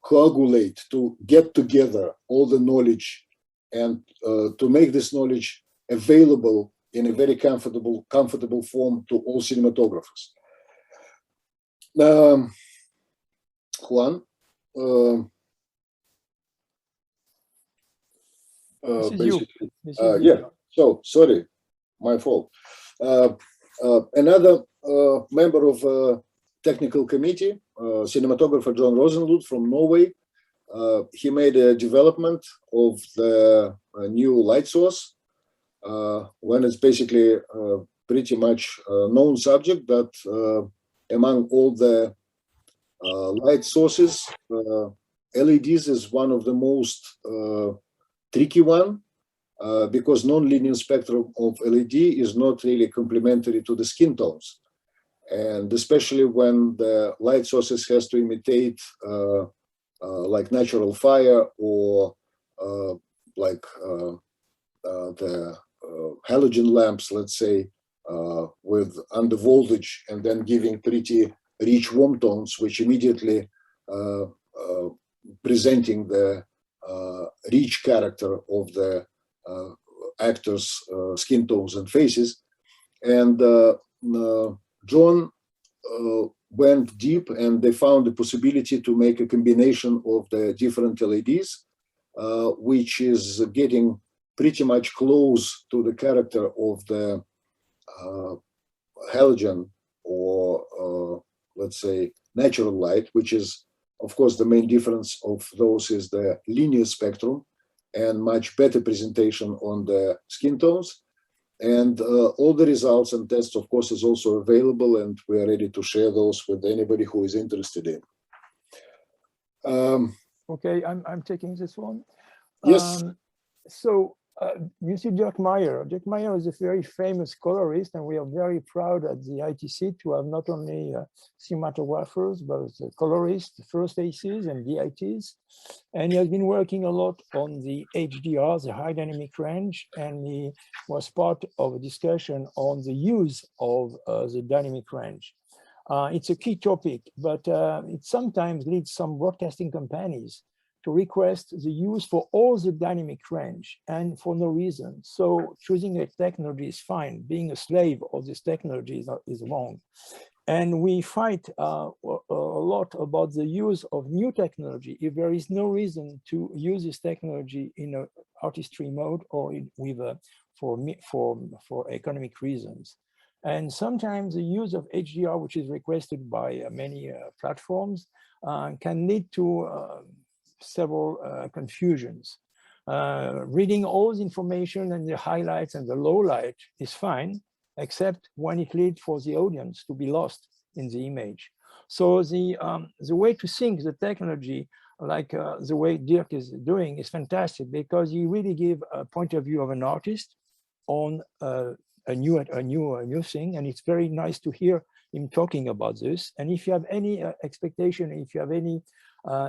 coagulate, to get together all the knowledge and to make this knowledge available in a very comfortable form to all cinematographers. Juan, yeah, so sorry, my fault. Another member of technical committee, cinematographer John Rosenlund from Norway. He made a development of the new light source, when it's basically pretty much a known subject that among all the light sources, LEDs is one of the most tricky one, because non-linear spectrum of LED is not really complementary to the skin tones. And especially when the light sources has to imitate like natural fire or like the halogen lamps, let's say, with under voltage and then giving pretty rich warm tones, which immediately presenting the rich character of the actors' skin tones and faces. And John went deep and they found the possibility to make a combination of the different LEDs, which is getting pretty much close to the character of the halogen or let's say natural light, which is of course the main difference of those is the linear spectrum and much better presentation on the skin tones. And all the results and tests, of course, is also available, and we are ready to share those with anybody who is interested in. Okay, I'm taking this one. Yes. So you see Dirk Meyer. Dirk Meyer is a very famous colorist, and we are very proud at the ITC to have not only cinematographers, but colorists, first ACs and DITs. And he has been working a lot on the HDR, the high dynamic range, and he was part of a discussion on the use of the dynamic range. It's a key topic, but it sometimes leads some broadcasting companies to request the use for all the dynamic range and for no reason. So choosing a technology is fine. Being a slave of this technology is wrong. And we fight a lot about the use of new technology if there is no reason to use this technology in artistry mode or for economic reasons. And sometimes the use of HDR, which is requested by many platforms, can lead to several confusions. Reading all the information and the highlights and the lowlight is fine, except when it leads for the audience to be lost in the image. So the way to sync the technology, like the way Dirk is doing, is fantastic, because you really give a point of view of an artist on a new thing, and it's very nice to hear him talking about this. And if you have any expectation, if you have any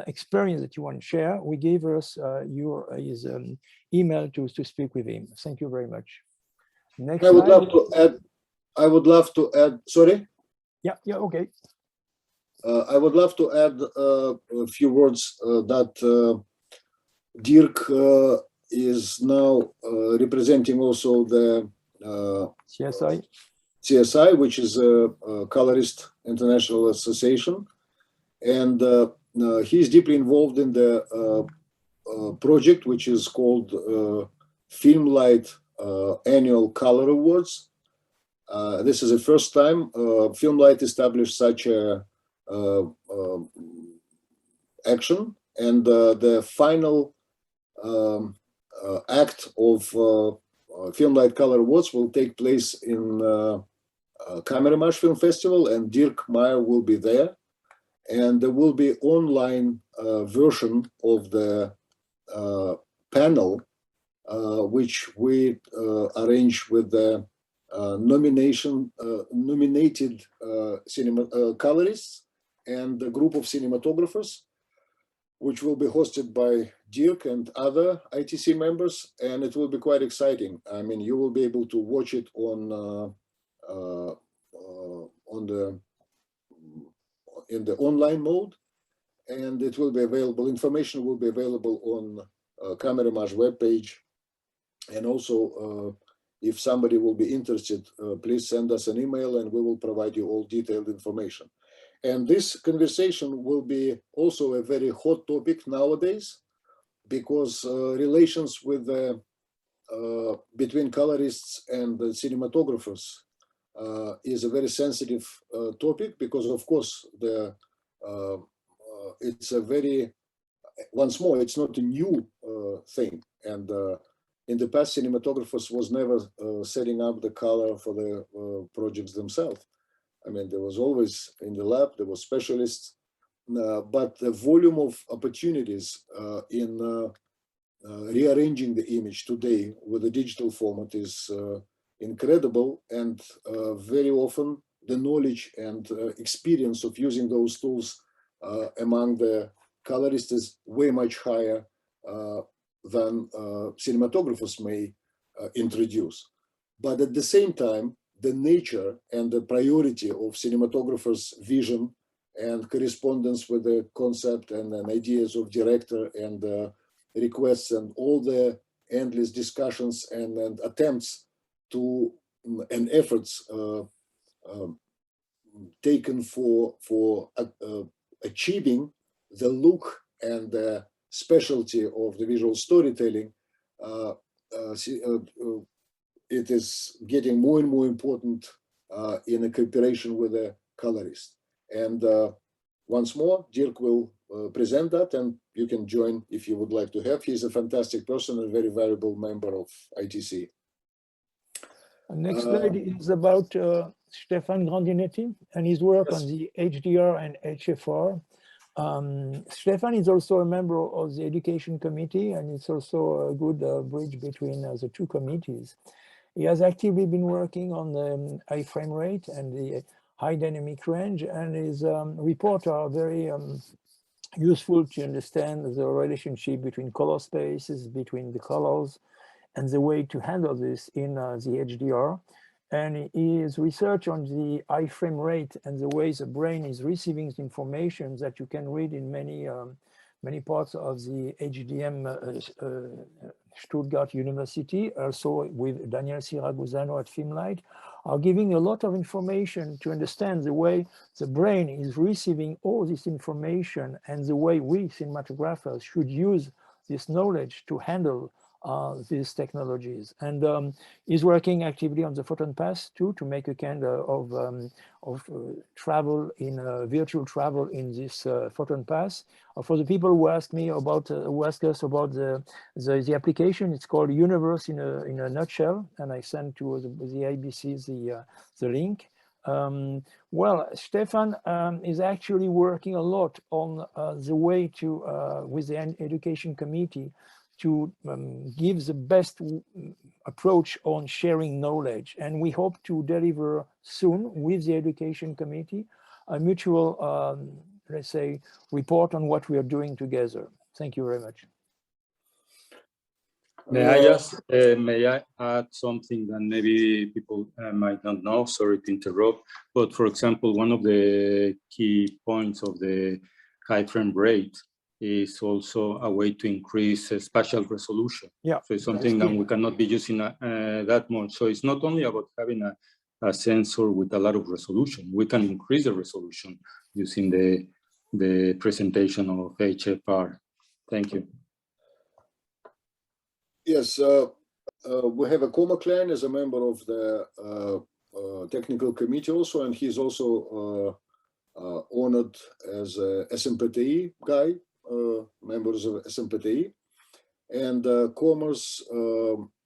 experience that you want to share, we gave us his email to speak with him. Thank you very much. Next I would slide. love to add. I would love to add. Sorry. Yeah. Okay. I would love to add a few words that Dirk is now representing also the CSI, which is a Colorist International Association, and he's deeply involved in the project which is called Filmlight Annual Color Awards. This is the first time Filmlight established such a action, and the final act of Filmlight Color Awards will take place in Camera Film Festival, and Dirk Meyer will be there, and there will be online version of the panel which we arrange with the nominated colorists and a group of cinematographers, which will be hosted by Dirk and other ITC members, and it will be quite exciting. I mean, you will be able to watch it in the online mode, and it will be available. Information will be available on Camerimage webpage, and also if somebody will be interested, please send us an email, and we will provide you all detailed information. And this conversation will be also a very hot topic nowadays, because relations with between colorists and the cinematographers is a very sensitive topic, because of course it's a very, once more, it's not a new thing, and in the past cinematographers was never setting up the color for the projects themselves. I mean, there was always in the lab, there were specialists, but the volume of opportunities in rearranging the image today with the digital format is incredible, and very often the knowledge and experience of using those tools among the colorists is way much higher than cinematographers may introduce. But at the same time, the nature and the priority of cinematographers' vision and correspondence with the concept and ideas of director and requests and all the endless discussions and attempts to and efforts taken for achieving the look and the specialty of the visual storytelling, it is getting more and more important in a cooperation with a colorist. And once more, Dirk will present that, and you can join if you would like to have. He's a fantastic person and a very valuable member of ITC. Next slide is about Stefan Grandinetti and his work on the HDR and HFR. Stefan is also a member of the Education Committee, and it's also a good bridge between the two committees. He has actively been working on the high frame rate and the high dynamic range, and his reports are very useful to understand the relationship between color spaces, between the colors, and the way to handle this in the HDR. And his research on the high frame rate and the way the brain is receiving the information that you can read in many parts of the HDM Stuttgart University, also with Daniel Siragusano at Filmlight, are giving a lot of information to understand the way the brain is receiving all this information and the way we cinematographers should use this knowledge to handle these technologies. And he's working actively on the Photon Pass too, to make a kind of travel in virtual travel in this Photon Pass. For the people who ask me about, who ask us about the application, it's called Universe in a Nutshell, and I sent to the ABC the link. Well, Stefan is actually working a lot on the way to, with the Education Committee, to give the best approach on sharing knowledge. And we hope to deliver soon with the Education Committee a mutual, let's say, report on what we are doing together. Thank you very much. May I add something that maybe people might not know? Sorry to interrupt, but for example, one of the key points of the high frame rate is also a way to increase spatial resolution. Yeah. So it's something that we cannot be using that much. So it's not only about having a sensor with a lot of resolution. We can increase the resolution using the presentation of HFR. Thank you. Yes, we have a Klein as a member of the technical committee also, and he's also honored as a SMPTE guy, members of SMPTE. And Comer's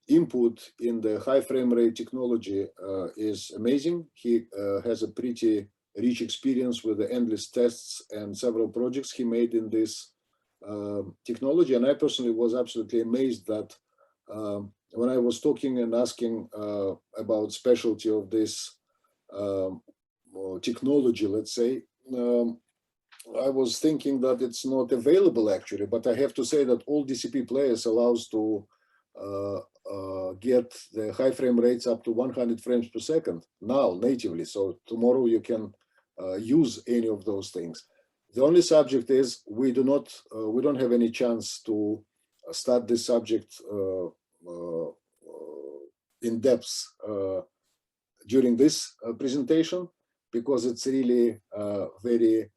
input in the high frame rate technology is amazing. He has a pretty rich experience with the endless tests and several projects he made in this technology. And I personally was absolutely amazed that when I was talking and asking about specialty of this technology, let's say, I was thinking that it's not available actually, but I have to say that all DCP players allows to get the high frame rates up to 100 frames per second now natively. So tomorrow you can use any of those things. The only subject is we don't have any chance to start this subject in depth during this presentation, because it's really very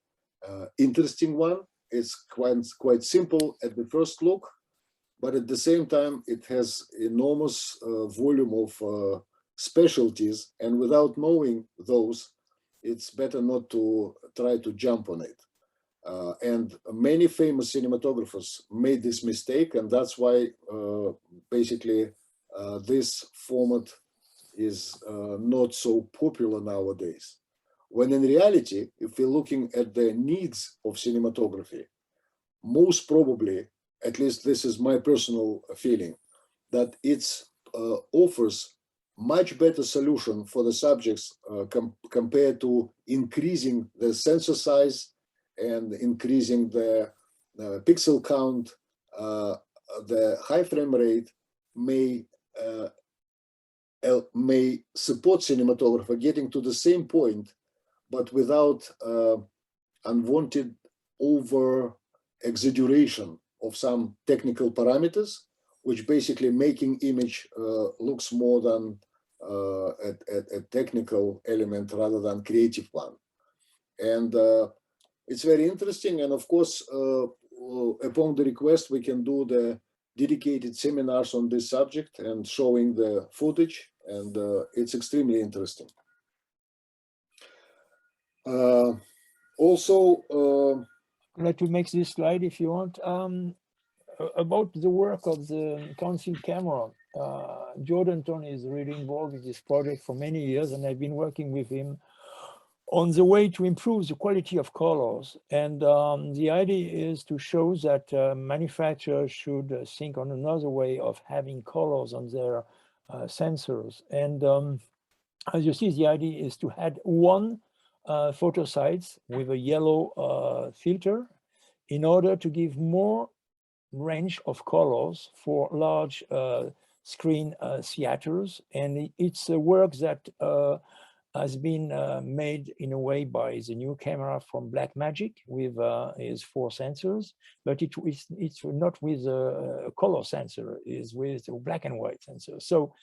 interesting one. It's quite simple at the first look, but at the same time it has enormous volume of specialties, and without knowing those, it's better not to try to jump on it. And many famous cinematographers made this mistake, and that's why basically this format is not so popular nowadays. When in reality, if we're looking at the needs of cinematography, most probably, at least this is my personal feeling, that it offers much better solution for the subjects compared to increasing the sensor size and increasing the pixel count. The high frame rate may support cinematographer getting to the same point, but without unwanted over exaggeration of some technical parameters, which basically making image looks more than a technical element rather than creative one. And it's very interesting. And of course, upon the request, we can do the dedicated seminars on this subject and showing the footage. And it's extremely interesting. Also, I'd like to make this slide if you want. About the work of the council camera, Jordan Tony is really involved with this project for many years, and I've been working with him on the way to improve the quality of colors. And the idea is to show that manufacturers should think on another way of having colors on their sensors. And as you see, the idea is to add one photo sites with a yellow filter in order to give more range of colors for large screen theaters. And it's a work that has been made in a way by the new camera from Blackmagic with its 4 sensors, but it's not with a color sensor, it's with a black and white sensor. So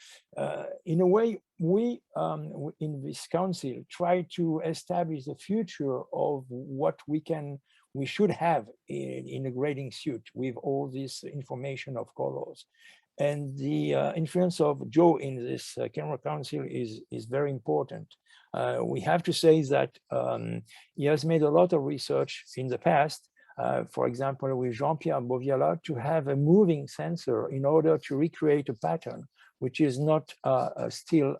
in a way, we in this council try to establish the future of what we should have in a grading suite with all this information of colors. And the influence of Joe in this camera council is very important. We have to say that he has made a lot of research in the past, for example, with Jean-Pierre Boviala, to have a moving sensor in order to recreate a pattern, which is not a still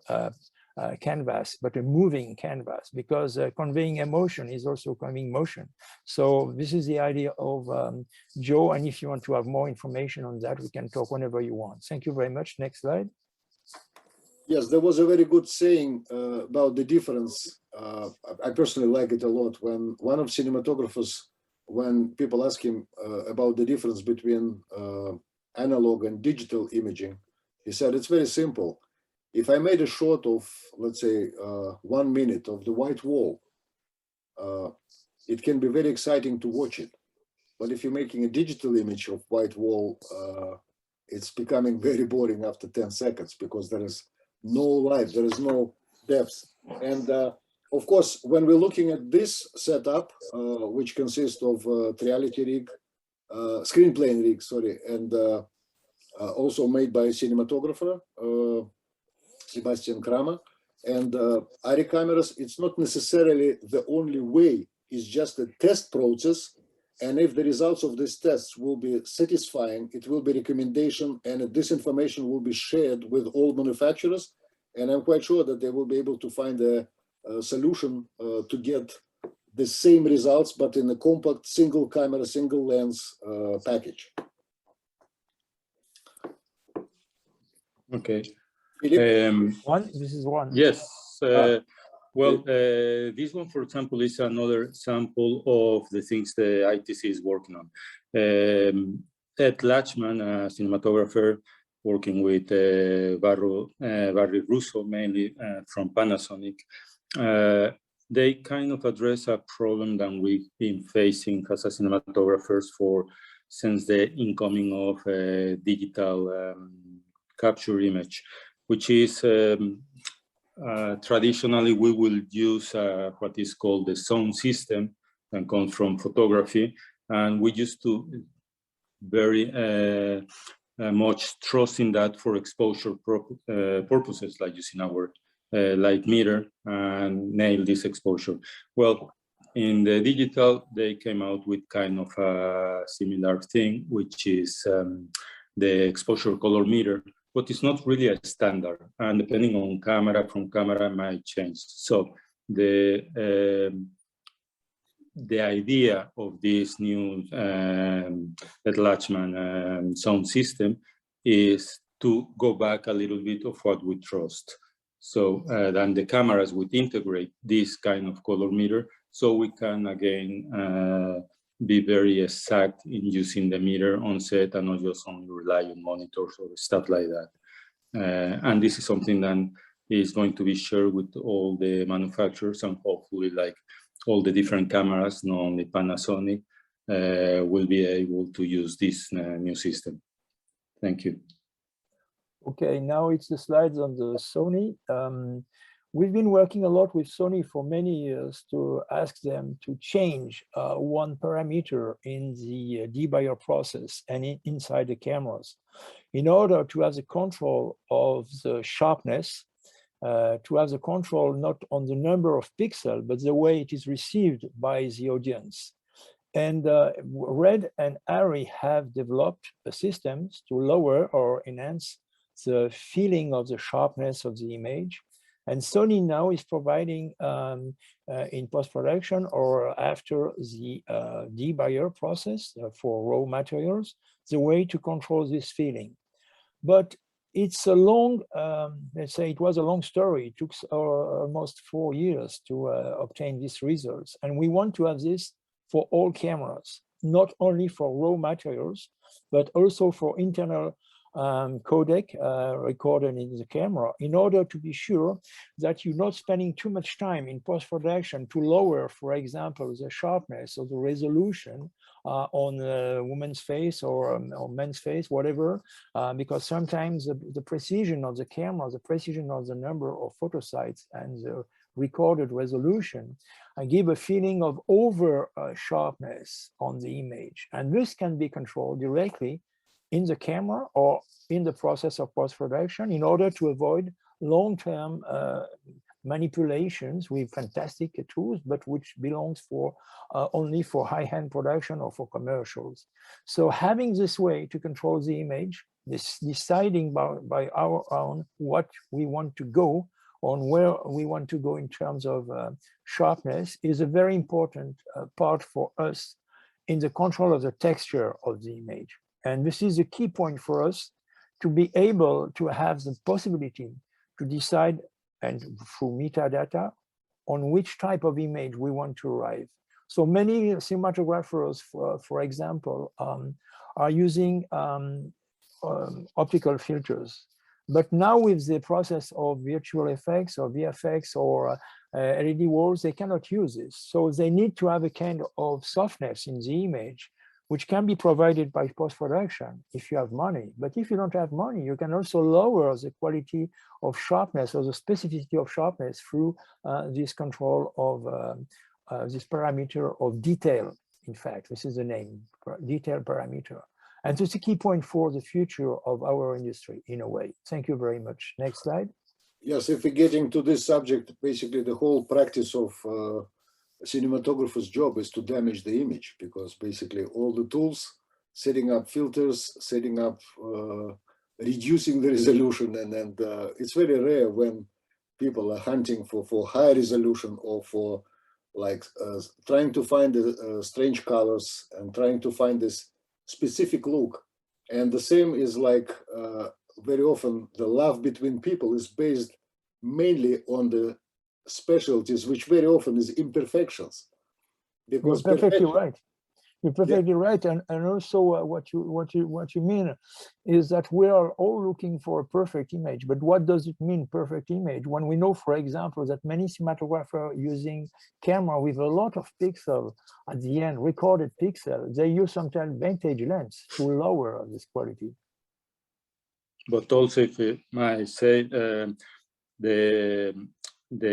canvas, but a moving canvas, because conveying emotion is also conveying motion. So this is the idea of Joe. And if you want to have more information on that, we can talk whenever you want. Thank you very much. Next slide. Yes, there was a very good saying about the difference. I personally like it a lot. When one of cinematographers, when people ask him about the difference between analog and digital imaging, he said, it's very simple. If I made a shot of, let's say, 1 minute of the white wall, it can be very exciting to watch it. But if you're making a digital image of white wall, it's becoming very boring after 10 seconds because there is no life, there is no depth. And of course, when we're looking at this setup, which consists of reality rig, screen plane rig, sorry, and also made by a cinematographer, Sebastian Kramer, and ARRI cameras, it's not necessarily the only way, it's just a test process. And if the results of these tests will be satisfying, it will be recommendation, and this information will be shared with all manufacturers. And I'm quite sure that they will be able to find a solution to get the same results, but in a compact single camera, single lens package. Okay. This is one. Yes. Well, this one, for example, is another example of the things the ITC is working on. Ed Lachman, a cinematographer working with Barry Russo, mainly from Panasonic, they kind of address a problem that we've been facing as a cinematographers since the incoming of digital capture image, which is traditionally we will use what is called the sound system that comes from photography, and we used to very much trust in that for exposure purposes, like using our light meter and nail this exposure. Well, in the digital, they came out with kind of a similar thing, which is the exposure color meter, but it's not really a standard, and depending on camera, from camera might change. So the idea of this new Lachman sound system is to go back a little bit of what we trust. So then the cameras would integrate this kind of color meter, so we can again be very exact in using the meter on set and not just only rely on monitors or stuff like that. And this is something that is going to be shared with all the manufacturers, and hopefully like all the different cameras, not only Panasonic, will be able to use this new system. Thank you. Okay, now it's the slides on the Sony. We've been working a lot with Sony for many years to ask them to change one parameter in the debuyer process and inside the cameras in order to have the control of the sharpness, to have the control not on the number of pixels, but the way it is received by the audience. And Red and ARRI have developed systems to lower or enhance the feeling of the sharpness of the image. And Sony now is providing in post-production or after the debuyer process for raw materials, the way to control this feeling. But it's a long, let's say it was a long story. It took almost 4 years to obtain these results. And we want to have this for all cameras, not only for raw materials, but also for internal codec recorded in the camera, in order to be sure that you're not spending too much time in post-production to lower, for example, the sharpness or the resolution on a woman's face or men's face, whatever, because sometimes the precision of the camera, the precision of the number of photosites and the recorded resolution give a feeling of over sharpness on the image. And this can be controlled directly in the camera or in the process of post-production in order to avoid long-term manipulations with fantastic tools, but which belongs for only for high-end production or for commercials. So having this way to control the image, deciding by our own what we want to go on, where we want to go in terms of sharpness, is a very important part for us in the control of the texture of the image. And this is a key point for us to be able to have the possibility to decide, and through metadata, on which type of image we want to arrive. So many cinematographers, for example, are using optical filters. But now with the process of virtual effects or VFX or LED walls, they cannot use this. So they need to have a kind of softness in the image, which can be provided by post-production if you have money. But if you don't have money, you can also lower the quality of sharpness or the specificity of sharpness through this control of this parameter of detail. In fact, this is the name, detail parameter. And it's a key point for the future of our industry, in a way. Thank you very much. Next slide. Yes, if we get into this subject, basically the whole practice of a cinematographer's job is to damage the image, because basically all the tools, setting up filters, setting up, reducing the resolution, and it's very rare when people are hunting for high resolution or for like trying to find strange colors and trying to find this specific look. And the same is like very often the love between people is based mainly on the specialties, which very often is imperfections. Because you're perfectly right. You're perfectly right, and also what you mean is that we are all looking for a perfect image. But what does it mean, perfect image? When we know, for example, that many cinematographers are using camera with a lot of pixels at the end, recorded pixels, they use sometimes vintage lens to lower this quality. But also, if I might say, the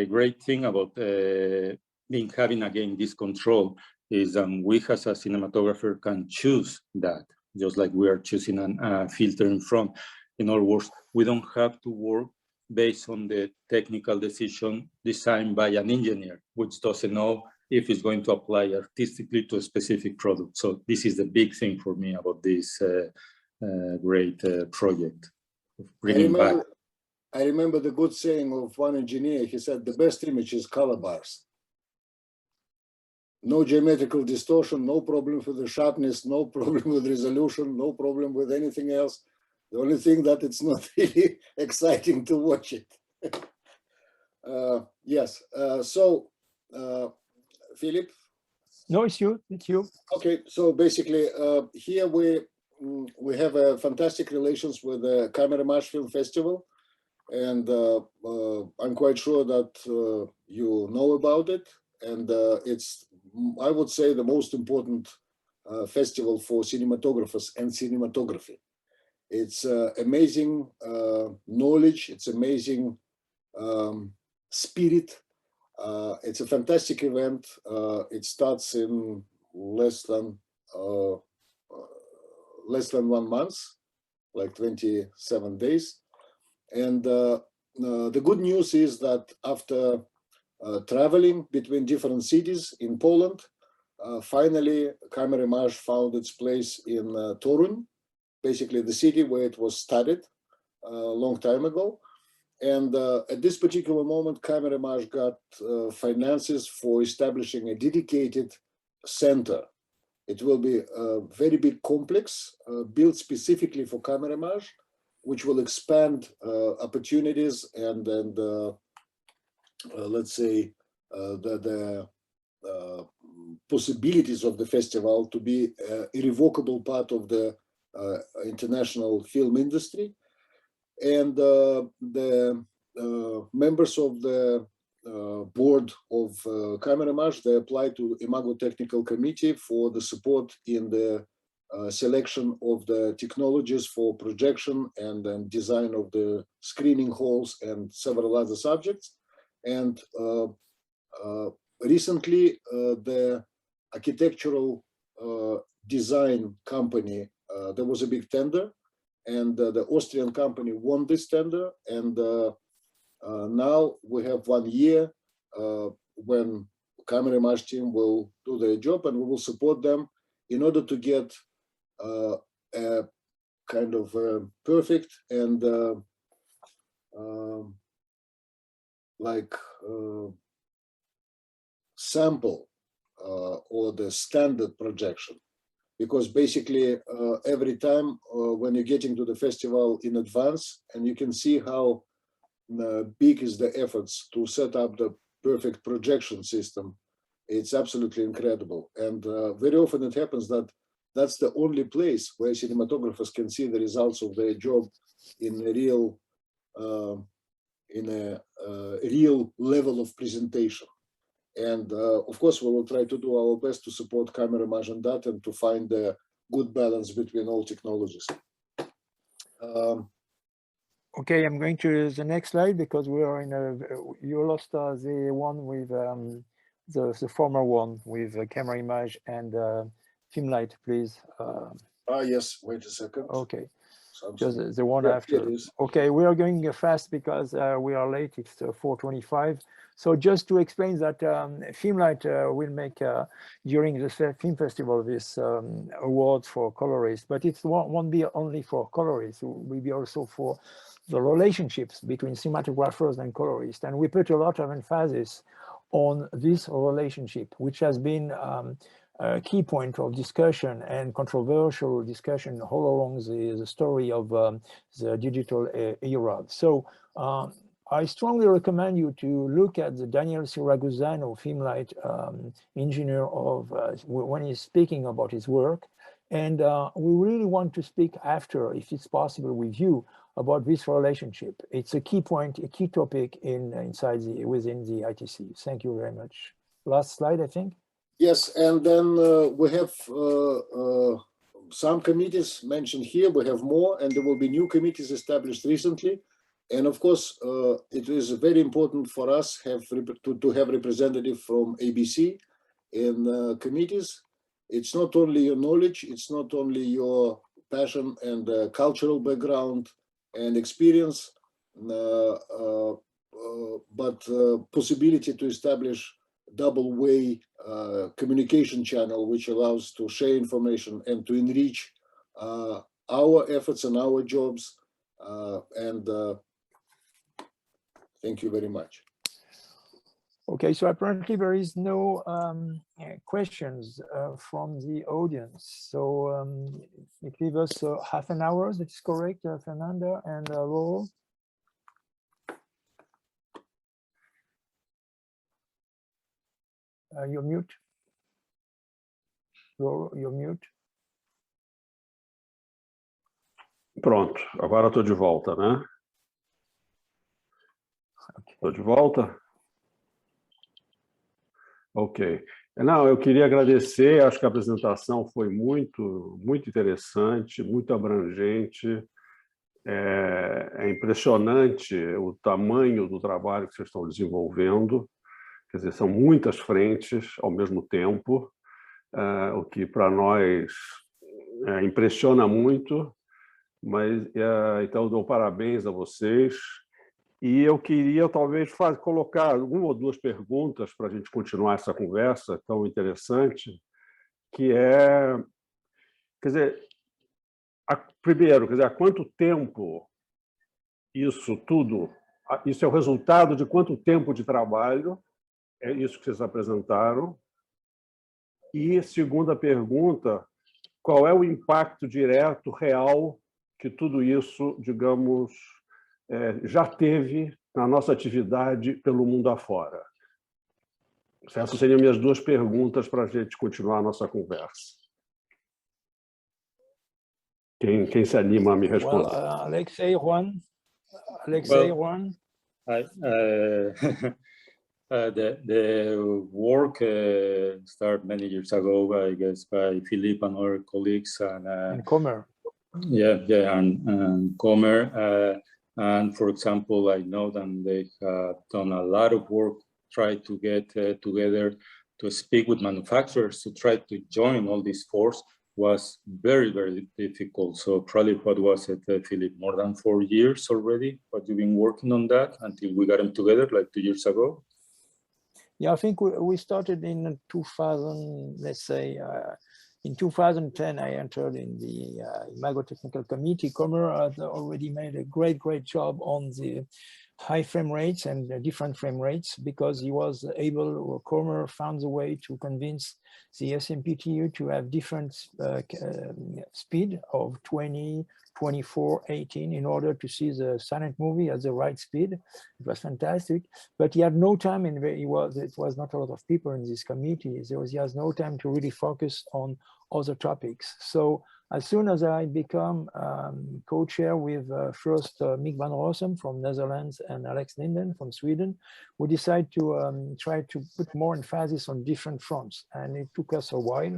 great thing about having again this control is we as a cinematographer can choose that, just like we are choosing a filter in front. In other words, we don't have to work based on the technical decision designed by an engineer, which doesn't know if it's going to apply artistically to a specific product. So this is the big thing for me about this great project. I remember the good saying of one engineer. He said, the best image is color bars. No geometrical distortion, no problem with the sharpness, no problem with resolution, no problem with anything else. The only thing that it's not really exciting to watch it. Yes. So, Philippe? No, it's you. It's you. Okay. So basically, here we have a fantastic relations with the Camera Image Film Festival, and I'm quite sure that you know about it. And it's, I would say, the most important festival for cinematographers and cinematography. It's amazing knowledge, it's amazing spirit. It's a fantastic event. It starts in less than 1 month, like 27 days. And the good news is that after traveling between different cities in Poland, finally, Camera Image found its place in Torun, basically the city where it was started a long time ago. And at this particular moment, Camera Image got finances for establishing a dedicated center. It will be a very big complex built specifically for Camera Image, which will expand opportunities and let's say, the possibilities of the festival to be an irrevocable part of the international film industry. And the members of the board of Camera Image, they applied to Imago Technical Committee for the support in the selection of the technologies for projection and then design of the screening halls and several other subjects. And recently, the architectural design company there was a big tender, and the Austrian company won this tender. And now we have 1 year when camera image team will do their job, and we will support them in order to get a kind of perfect and sample or the standard projection, because basically every time when you're getting to the festival in advance, and you can see how big is the efforts to set up the perfect projection system, it's absolutely incredible. And very often it happens that that's the only place where cinematographers can see the results of their job in a real real level of presentation. And of course, we will try to do our best to support camera image on that and to find a good balance between all technologies. Okay, I'm going to the next slide because we are in a, you lost the one with the former one with camera image and film light, please. Yes, wait a second. Okay. Something. Just the one after. Okay, we are going fast because we are late. It's 4:25. So just to explain that Filmlight will make during the film festival this awards for colorists, but it won't be only for colorists. It will be also for the relationships between cinematographers and colorists. And we put a lot of emphasis on this relationship, which has been a key point of discussion and controversial discussion all along the story of the digital era. So I strongly recommend you to look at the Daniel Siragusano Filmlight engineer of when he's speaking about his work. And we really want to speak after, if it's possible with you, about this relationship. It's a key point, a key topic within the ITC. Thank you very much. Last slide, I think. Yes, and then we have some committees mentioned here. We have more, and there will be new committees established recently. And of course, it is very important for us to have representative from ABC in committees. It's not only your knowledge, it's not only your passion and cultural background and experience, but possibility to establish double-way communication channel, which allows to share information and to enrich our efforts and our jobs. Thank you very much. Okay, so apparently there is no questions from the audience. So it leaves us half an hour, that is correct, Fernanda and Lauro? You're mute. Lauro, you're mute. Pronto, agora estou de volta, né? Estou de volta? Ok. Não, eu queria agradecer, acho que a apresentação foi muito interessante, muito abrangente. É impressionante o tamanho do trabalho que vocês estão desenvolvendo. Quer dizer, são muitas frentes ao mesmo tempo, o que para nós impressiona muito. Mas então eu dou parabéns a vocês. E eu queria talvez colocar uma ou duas perguntas para a gente continuar essa conversa tão interessante, que é, quer dizer, primeiro, quer dizer, há quanto tempo isso é o resultado de quanto tempo de trabalho, é isso que vocês apresentaram. E segunda pergunta, qual é o impacto direto, real, que tudo isso, digamos, já teve na nossa atividade pelo mundo afora? Essas seriam minhas duas perguntas para a gente continuar a nossa conversa. Quem se anima a me responder? Well, Aleksej, Juan. Aleksej, Juan. The work started many years ago, I guess, by Philippe and other colleagues. And Comer. Yeah, and Comer. And for example, I know that they have done a lot of work, try to get together to speak with manufacturers to try to join all this force was very, very difficult. So probably what was it, Philippe, more than 4 years already, but you've been working on that until we got them together like 2 years ago? Yeah, I think we started in 2000, let's say, in 2010, I entered in the Imago Technical Committee. Comer had already made a great job on the high frame rates and different frame rates, because he was able, or Comer found a way to convince the SMPTU to have different speed of 20, 24, 18 in order to see the silent movie at the right speed. It was fantastic, but he had no time, and it was not a lot of people in this committee. He has no time to really focus on other topics. So as soon as I become co-chair with first Mick van Rossum from Netherlands and Alex Linden from Sweden, we decided to try to put more emphasis on different fronts. And it took us a while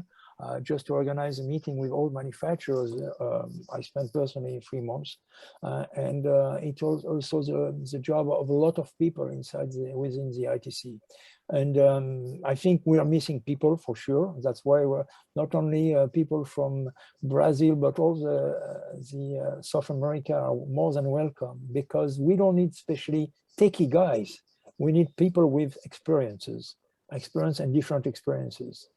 just to organize a meeting with all manufacturers. I spent personally 3 months. And it was also the job of a lot of people inside within the ITC. And I think we are missing people for sure. That's why we're not only people from Brazil, but all the South America are more than welcome, because we don't need especially techie guys. We need people with experience and different experiences.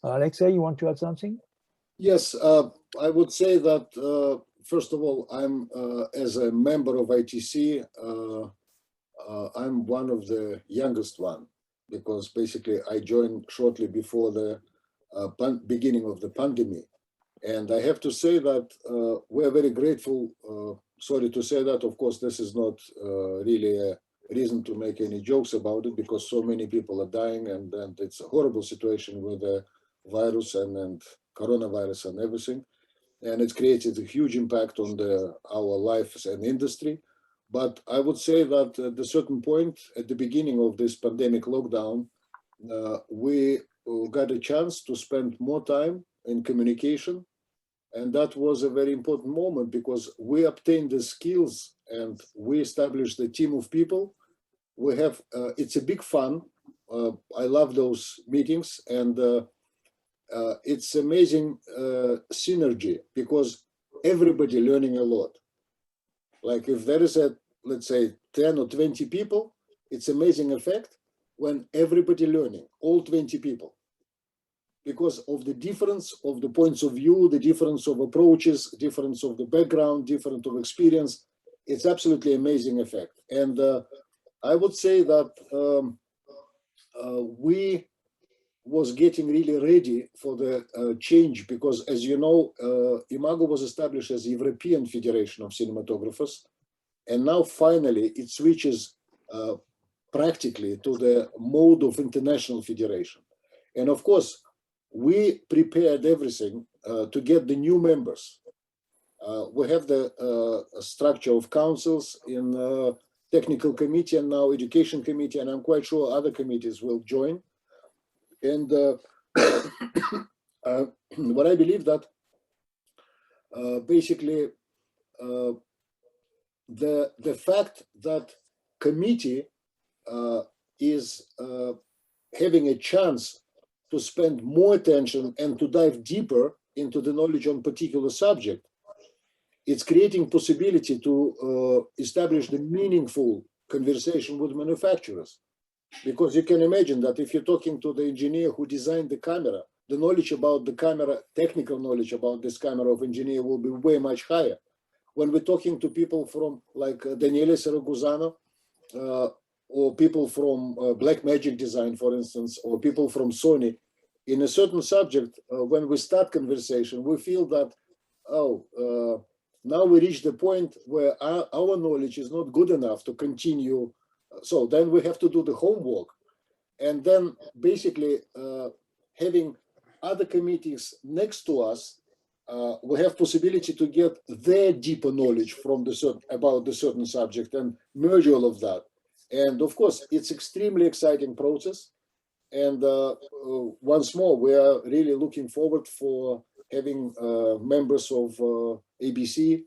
Aleksej, you want to add something? Yes, I would say that, first of all, I'm, as a member of ITC, I'm one of the youngest one, because basically I joined shortly before the beginning of the pandemic. And I have to say that we're very grateful. Sorry to say that, of course, this is not really a reason to make any jokes about it, because so many people are dying, and it's a horrible situation with the virus and coronavirus and everything. And it's created a huge impact on our lives and industry. But I would say that at a certain point, at the beginning of this pandemic lockdown, we got a chance to spend more time in communication. And that was a very important moment, because we obtained the skills and we established a team of people. We have, it's a big fun. I love those meetings, and it's amazing synergy, because everybody learning a lot. Like if there is let's say 10 or 20 people, it's amazing effect when everybody learning, all 20 people, because of the difference of the points of view, the difference of approaches, difference of the background, difference of experience. It's absolutely amazing effect. And I would say that we was getting really ready for the change, because, as you know, Imago was established as European Federation of Cinematographers, and now finally it switches practically to the mode of international federation. And of course, we prepared everything to get the new members. We have the structure of councils in technical committee and now education committee, and I'm quite sure other committees will join. And what I believe that basically the fact that committee is having a chance to spend more attention and to dive deeper into the knowledge on particular subject, it's creating possibility to establish the meaningful conversation with manufacturers. Because you can imagine that if you're talking to the engineer who designed the camera, the knowledge about the camera, technical knowledge about this camera of engineer will be way much higher. When we're talking to people from like Daniele Saraguzano, or people from Blackmagic Design, for instance, or people from Sony, in a certain subject, when we start conversation, we feel that, now we reach the point where our knowledge is not good enough to continue. So then we have to do the homework. And then basically having other committees next to us, we have possibility to get their deeper knowledge from about the certain subject and merge all of that. And of course, it's extremely exciting process. And once more, we are really looking forward for having members of ABC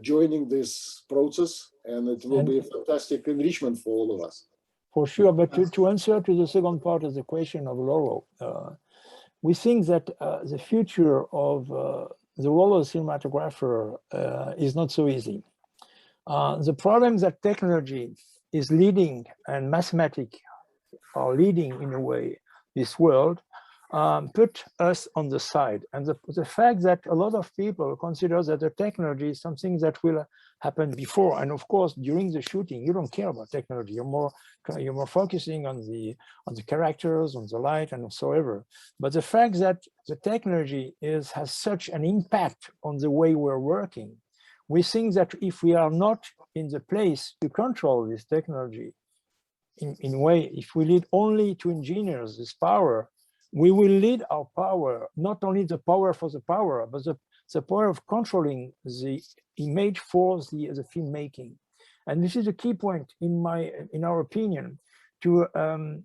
joining this process, and it will be a fantastic enrichment for all of us. For sure, but to answer to the second part of the question of Lauro, we think that the future of the role of the cinematographer is not so easy. The problem that technology is leading and mathematics are leading in a way this world put us on the side. And the fact that a lot of people consider that the technology is something that will happen before. And of course, during the shooting, you don't care about technology. You're more focusing on the characters, on the light, and whatsoever. But the fact that the technology has such an impact on the way we're working, we think that if we are not in the place to control this technology, in a way, if we lead only to engineers this power, we will lead our power, not only the power for the power, but the power of controlling the image for the filmmaking. And this is a key point in our opinion, to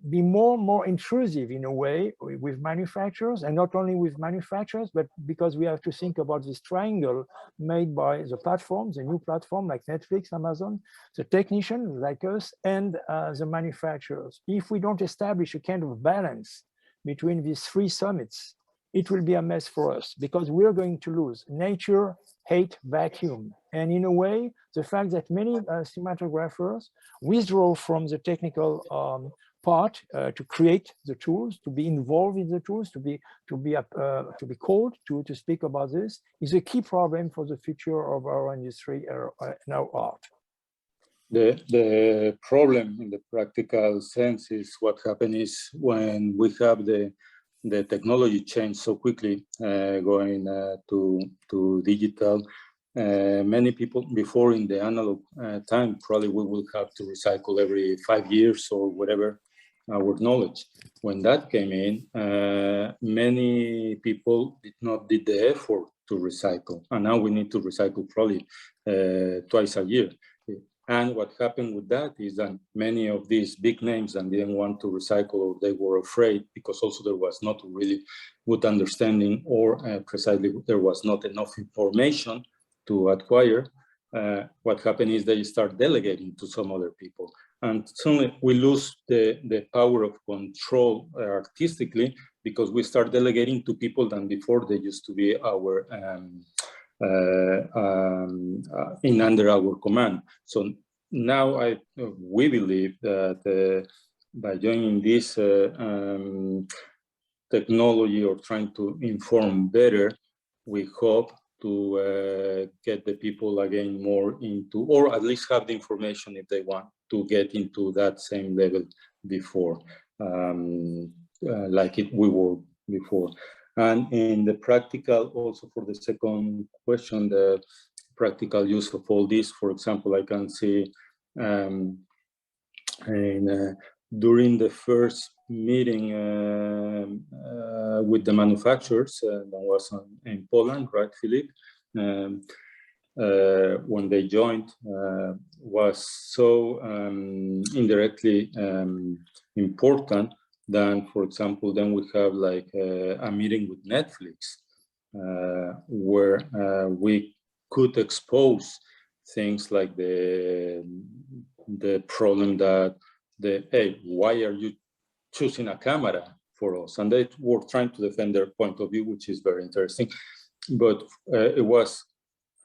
be more intrusive in a way with manufacturers, and not only with manufacturers, but because we have to think about this triangle made by the platforms, the new platform like Netflix, Amazon, the technicians like us, and the manufacturers. If we don't establish a kind of balance between these three summits, it will be a mess for us, because we're going to lose nature, hate, vacuum. And in a way, the fact that many cinematographers withdraw from the technical part to create the tools, to be involved in the tools, to be called to speak about this, is a key problem for the future of our industry and our art. The problem in the practical sense is what happens is when we have the technology change so quickly, going to digital. Many people before in the analog time, probably we will have to recycle every 5 years or whatever our knowledge. When that came in, many people did the effort to recycle, and now we need to recycle probably twice a year. And what happened with that is that many of these big names that didn't want to recycle, or they were afraid, because also there was not really good understanding, or precisely there was not enough information to acquire. What happened is they start delegating to some other people. And suddenly we lose the power of control artistically, because we start delegating to people that before they used to be our under our command. So now we believe that by joining this technology or trying to inform better, we hope to get the people again more into, or at least have the information if they want to get into that same level before, like we were before. And in the practical, also for the second question, the practical use of all this, for example, I can see during the first meeting with the manufacturers, that was in Poland, right, Philippe? When they joined, was so indirectly important. Then, for example, then we have like a meeting with Netflix, where we could expose things like the problem that hey, why are you choosing a camera for us? And they were trying to defend their point of view, which is very interesting. But it was,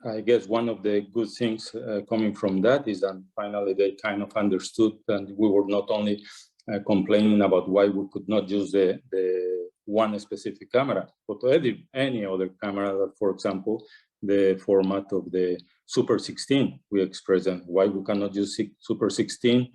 I guess, one of the good things coming from that is that finally they kind of understood, and we were not only complaining about why we could not use the one specific camera, but any other camera. For example, the format of the Super 16, we expressed them why we cannot use Super 16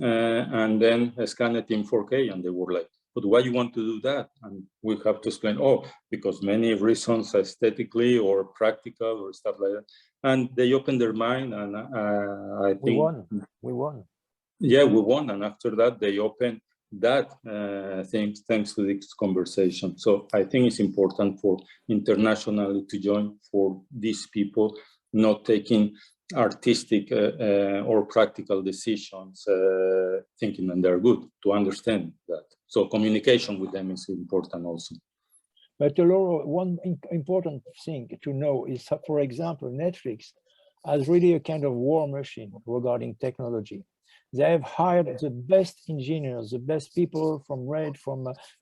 and then scan it in 4K, and they were like, but why you want to do that? And we have to explain, oh, because many reasons, aesthetically or practical or stuff like that. And they opened their mind, and I think we won. Yeah, we won, and after that they opened that thing thanks to this conversation. So I think it's important for internationally to join, for these people not taking artistic or practical decisions, thinking that they're good, to understand that. So communication with them is important also. But Lauro, one important thing to know is, for example, Netflix has really a kind of war machine regarding technology. They have hired the best engineers, the best people from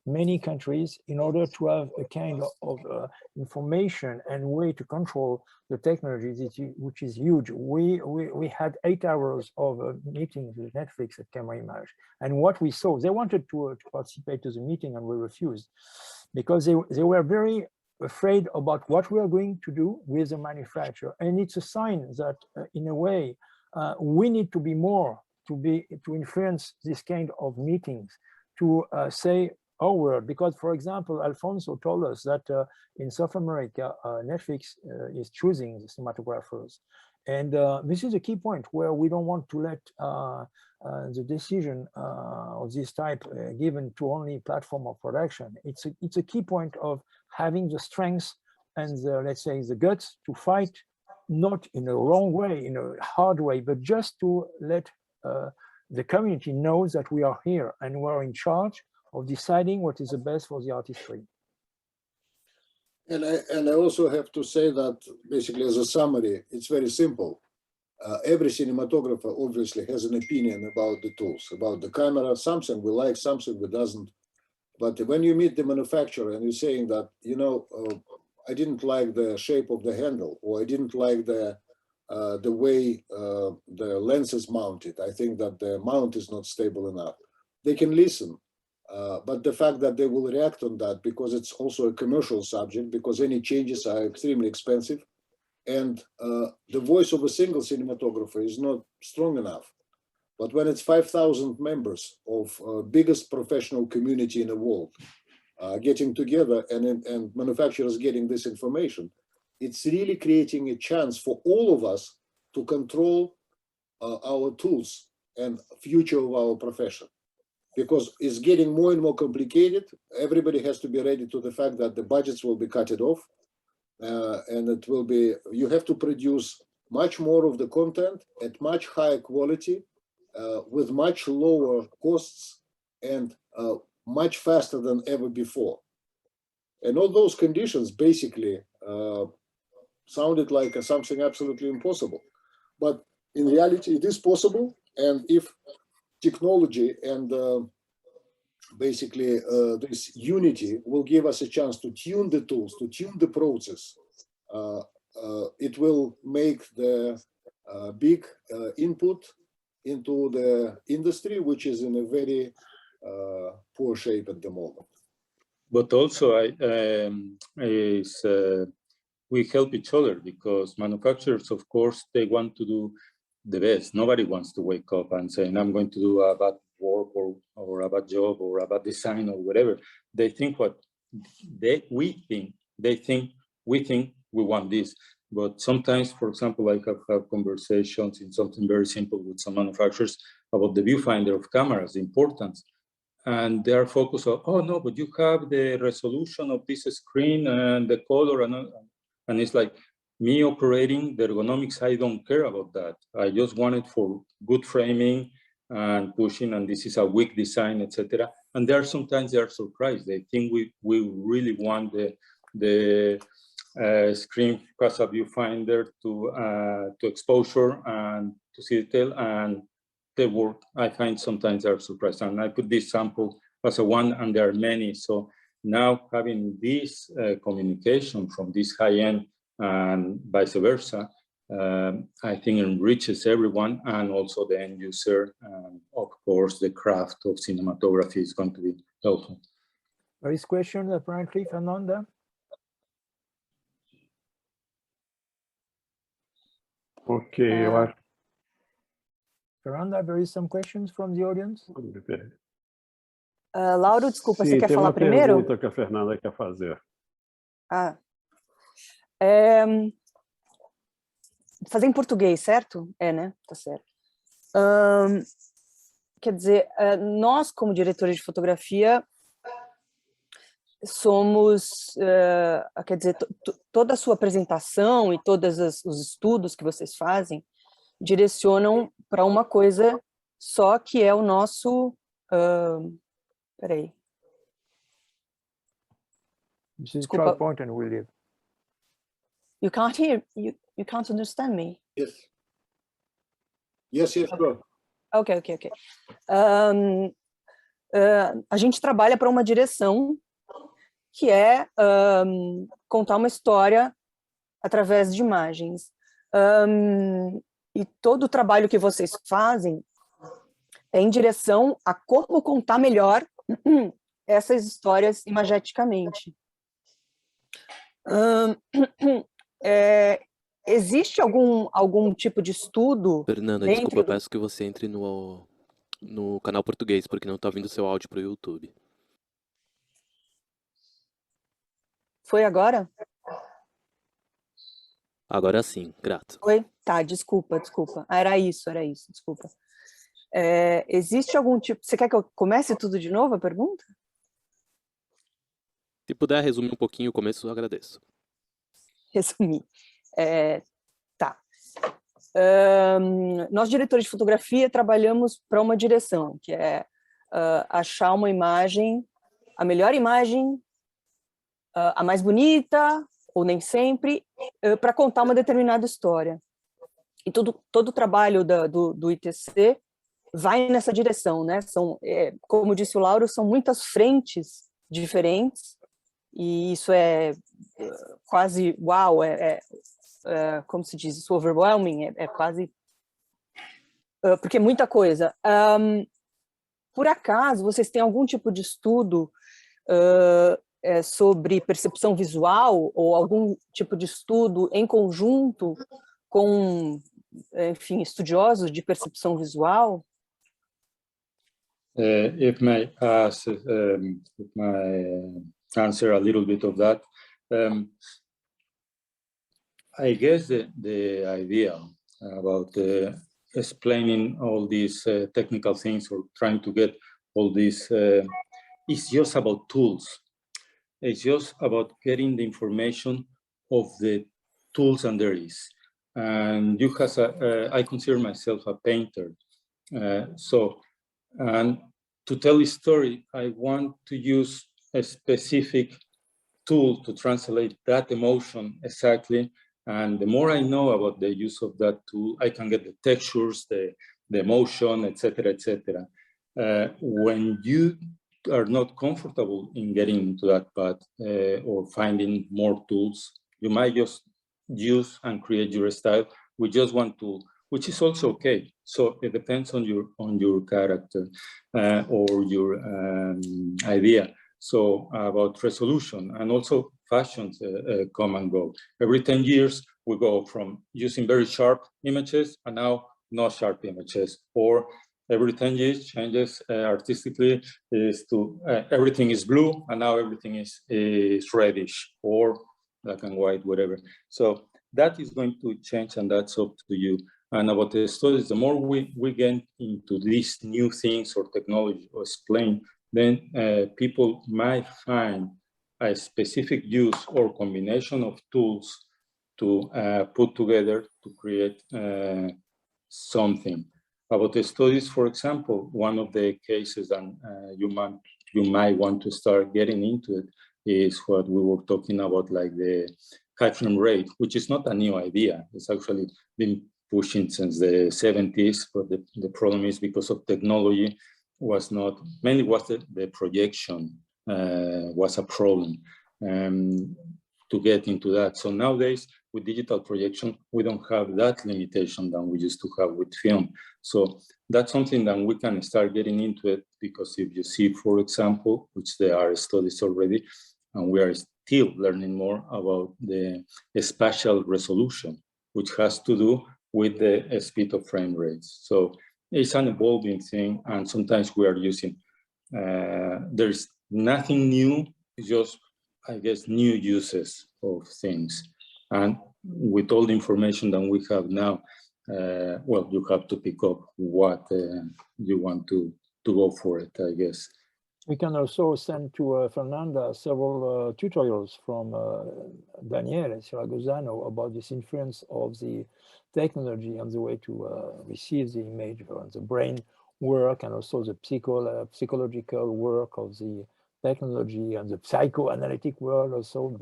many countries in order to have a kind of information and way to control the technology, which is huge. We had 8 hours of meetings with Netflix at Camera Image, and what we saw, they wanted to participate to the meeting, and we refused because they were very afraid about what we are going to do with the manufacturer. And it's a sign that in a way we need to be more to influence this kind of meetings, to say our word. Because, for example, Alfonso told us that in South America Netflix is choosing the cinematographers, and this is a key point where we don't want to let the decision of this type given to only platform of production. It's a key point of having the strength and let's say the guts to fight, not in a wrong way, in a hard way, but just to let the community know that we are here and we're in charge of deciding what is the best for the artistry. And I also have to say that basically as a summary, it's very simple. Every cinematographer obviously has an opinion about the tools, about the camera, something we like, something we doesn't. But when you meet the manufacturer and you're saying that, you know, I didn't like the shape of the handle, or I didn't like the way the lens is mounted, I think that the mount is not stable enough. They can listen. But the fact that they will react on that, because it's also a commercial subject, because any changes are extremely expensive, and the voice of a single cinematographer is not strong enough. But when it's 5,000 members of biggest professional community in the world getting together and manufacturers getting this information, it's really creating a chance for all of us to control our tools and future of our profession. Because it's getting more and more complicated. Everybody has to be ready to the fact that the budgets will be cut off, and it will be, you have to produce much more of the content at much higher quality, with much lower costs and much faster than ever before. And all those conditions basically sounded like something absolutely impossible. But in reality, it is possible. And if technology and basically this unity will give us a chance to tune the tools, to tune the process, it will make the big input into the industry, which is in a very poor shape at the moment. But also, we help each other, because manufacturers, of course, they want to do the best. Nobody wants to wake up and say, I'm going to do a bad work or a bad job or a bad design or whatever. They think what we think we want this. But sometimes, for example, I have conversations in something very simple with some manufacturers about the viewfinder of cameras, the importance. And they are focused on, oh no, but you have the resolution of this screen and the color, and it's like, me operating the ergonomics, I don't care about that. I just want it for good framing and pushing, and this is a weak design, etc. And there are sometimes they are surprised. They think we really want the screen as a viewfinder to exposure and to see detail, and the work, I find sometimes they are surprised. And I put this sample as a one, and there are many. So now having this communication from this high end and vice versa, I think enriches everyone, and also the end user. Of course, the craft of cinematography is going to be helpful. There is question apparently, Fernanda. Ok, eu acho. Fernanda, there is some questions from the audience. Lauro, desculpa, Sim, você quer tem falar uma primeiro? pergunta que a Fernanda quer fazer. Ah. Fazer em português, certo? É, né? Tá certo. Quer dizer, nós, como diretores de fotografia, somos, quer dizer, toda a sua apresentação e todos os estudos que vocês fazem direcionam para uma coisa só, que é o nosso... peraí. This is Charles Poynton, will live. You can't hear, you can't understand me. Yes. Yes, yes, sure. Ok. A gente trabalha para uma direção que é contar uma história através de imagens. E todo o trabalho que vocês fazem é em direção a como contar melhor essas histórias imageticamente. Existe algum tipo de estudo? Fernanda, desculpa, eu peço que você entre no canal português, porque não está vindo seu áudio para o YouTube. Foi agora? Agora sim, grato. Oi? Tá, desculpa. Era isso, desculpa. Existe algum tipo... Você quer que eu comece tudo de novo, a pergunta? Se puder resumir um pouquinho o começo, eu agradeço. Resumir. Tá. Nós, diretores de fotografia, trabalhamos para uma direção, que é achar uma imagem, a melhor imagem, a mais bonita, ou nem sempre, para contar uma determinada história. E todo o trabalho do ITC vai nessa direção, né? Como disse o Lauro, são muitas frentes diferentes, e isso é quase uau, como se diz, isso overwhelming, é quase... porque é muita coisa. Por acaso, vocês têm algum tipo de estudo sobre percepção visual, ou algum tipo de estudo em conjunto com, enfim, estudiosos de percepção visual? If may answer a little bit of that, I guess the idea about explaining all these technical things or trying to get all this is just about tools. It's just about getting the information of the tools and there is. And you have I consider myself a painter. And to tell a story, I want to use a specific tool to translate that emotion exactly. And the more I know about the use of that tool, I can get the textures, the emotion, etc., etc. When you are not comfortable in getting into that path or finding more tools, you might just use and create your style with just one tool, which is also okay. So it depends on your character or your idea. So about resolution, and also fashions come and go. Every 10 years, we go from using very sharp images and now not sharp images, or every 10 years changes artistically is to everything is blue and now everything is reddish or black and white, whatever. So that is going to change, and that's up to you. And about the studies, the more we get into these new things or technology or explain, then people might find a specific use or combination of tools to put together to create something. About the studies, for example, one of the cases that you might want to start getting into it is what we were talking about, like the high frame rate, which is not a new idea. It's actually been pushing since the 70s, but the problem is because of technology was not, mainly was the projection was a problem to get into that. So nowadays, with digital projection, we don't have that limitation that we used to have with film. So that's something that we can start getting into it, because if you see, for example, which there are studies already, and we are still learning more about the spatial resolution, which has to do with the speed of frame rates. So it's an evolving thing, and sometimes we are using, there's nothing new, it's just, I guess, new uses of things. And with all the information that we have now, well, you have to pick up what you want to go for it, I guess. We can also send to Fernanda several tutorials from Daniele Siragosano about this influence of the technology and the way to receive the image, and the brain work, and also the psychological work of the technology, and the psychoanalytic world also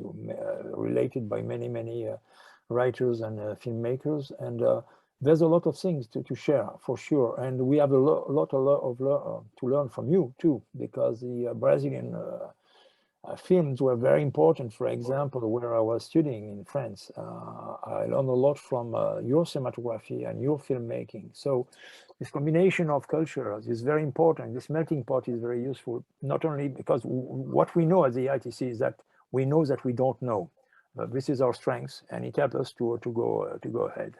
related by many writers and filmmakers. And there's a lot of things to share for sure, and we have a lot to learn from you too, because the Brazilian films were very important. For example, where I was studying in France, I learned a lot from your cinematography and your filmmaking. So this combination of cultures is very important. This melting pot is very useful, not only because what we know at the ITC is that we know that we don't know. But this is our strength, and it helps us to go ahead.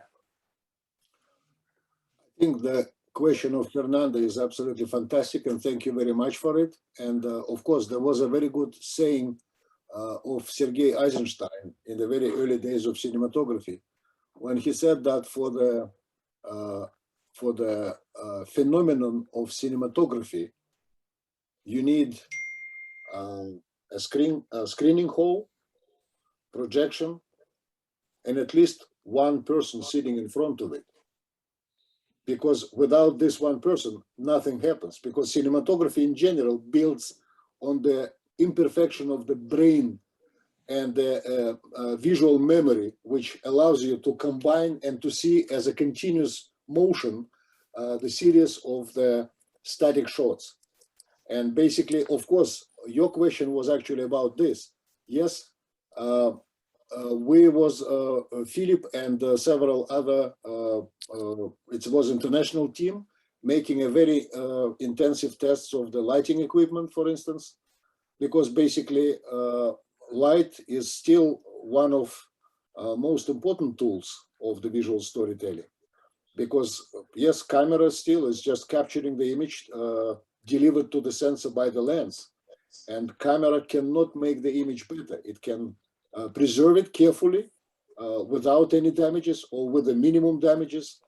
I think the question of Fernanda is absolutely fantastic, and thank you very much for it. And of course, there was a very good saying of Sergei Eisenstein in the very early days of cinematography, when he said that for the phenomenon of cinematography, you need a screening hall, projection, and at least one person sitting in front of it. Because without this one person, nothing happens. Because cinematography in general builds on the imperfection of the brain and the visual memory, which allows you to combine and to see as a continuous motion the series of the static shots. And basically, of course, your question was actually about this. Yes, we was Philippe and several other, it was international team making a very intensive tests of the lighting equipment, for instance, because basically light is still one of most important tools of the visual storytelling. Because yes, camera still is just capturing the image delivered to the sensor by the lens, and camera cannot make the image better. It can preserve it carefully without any damages or with the minimum damages,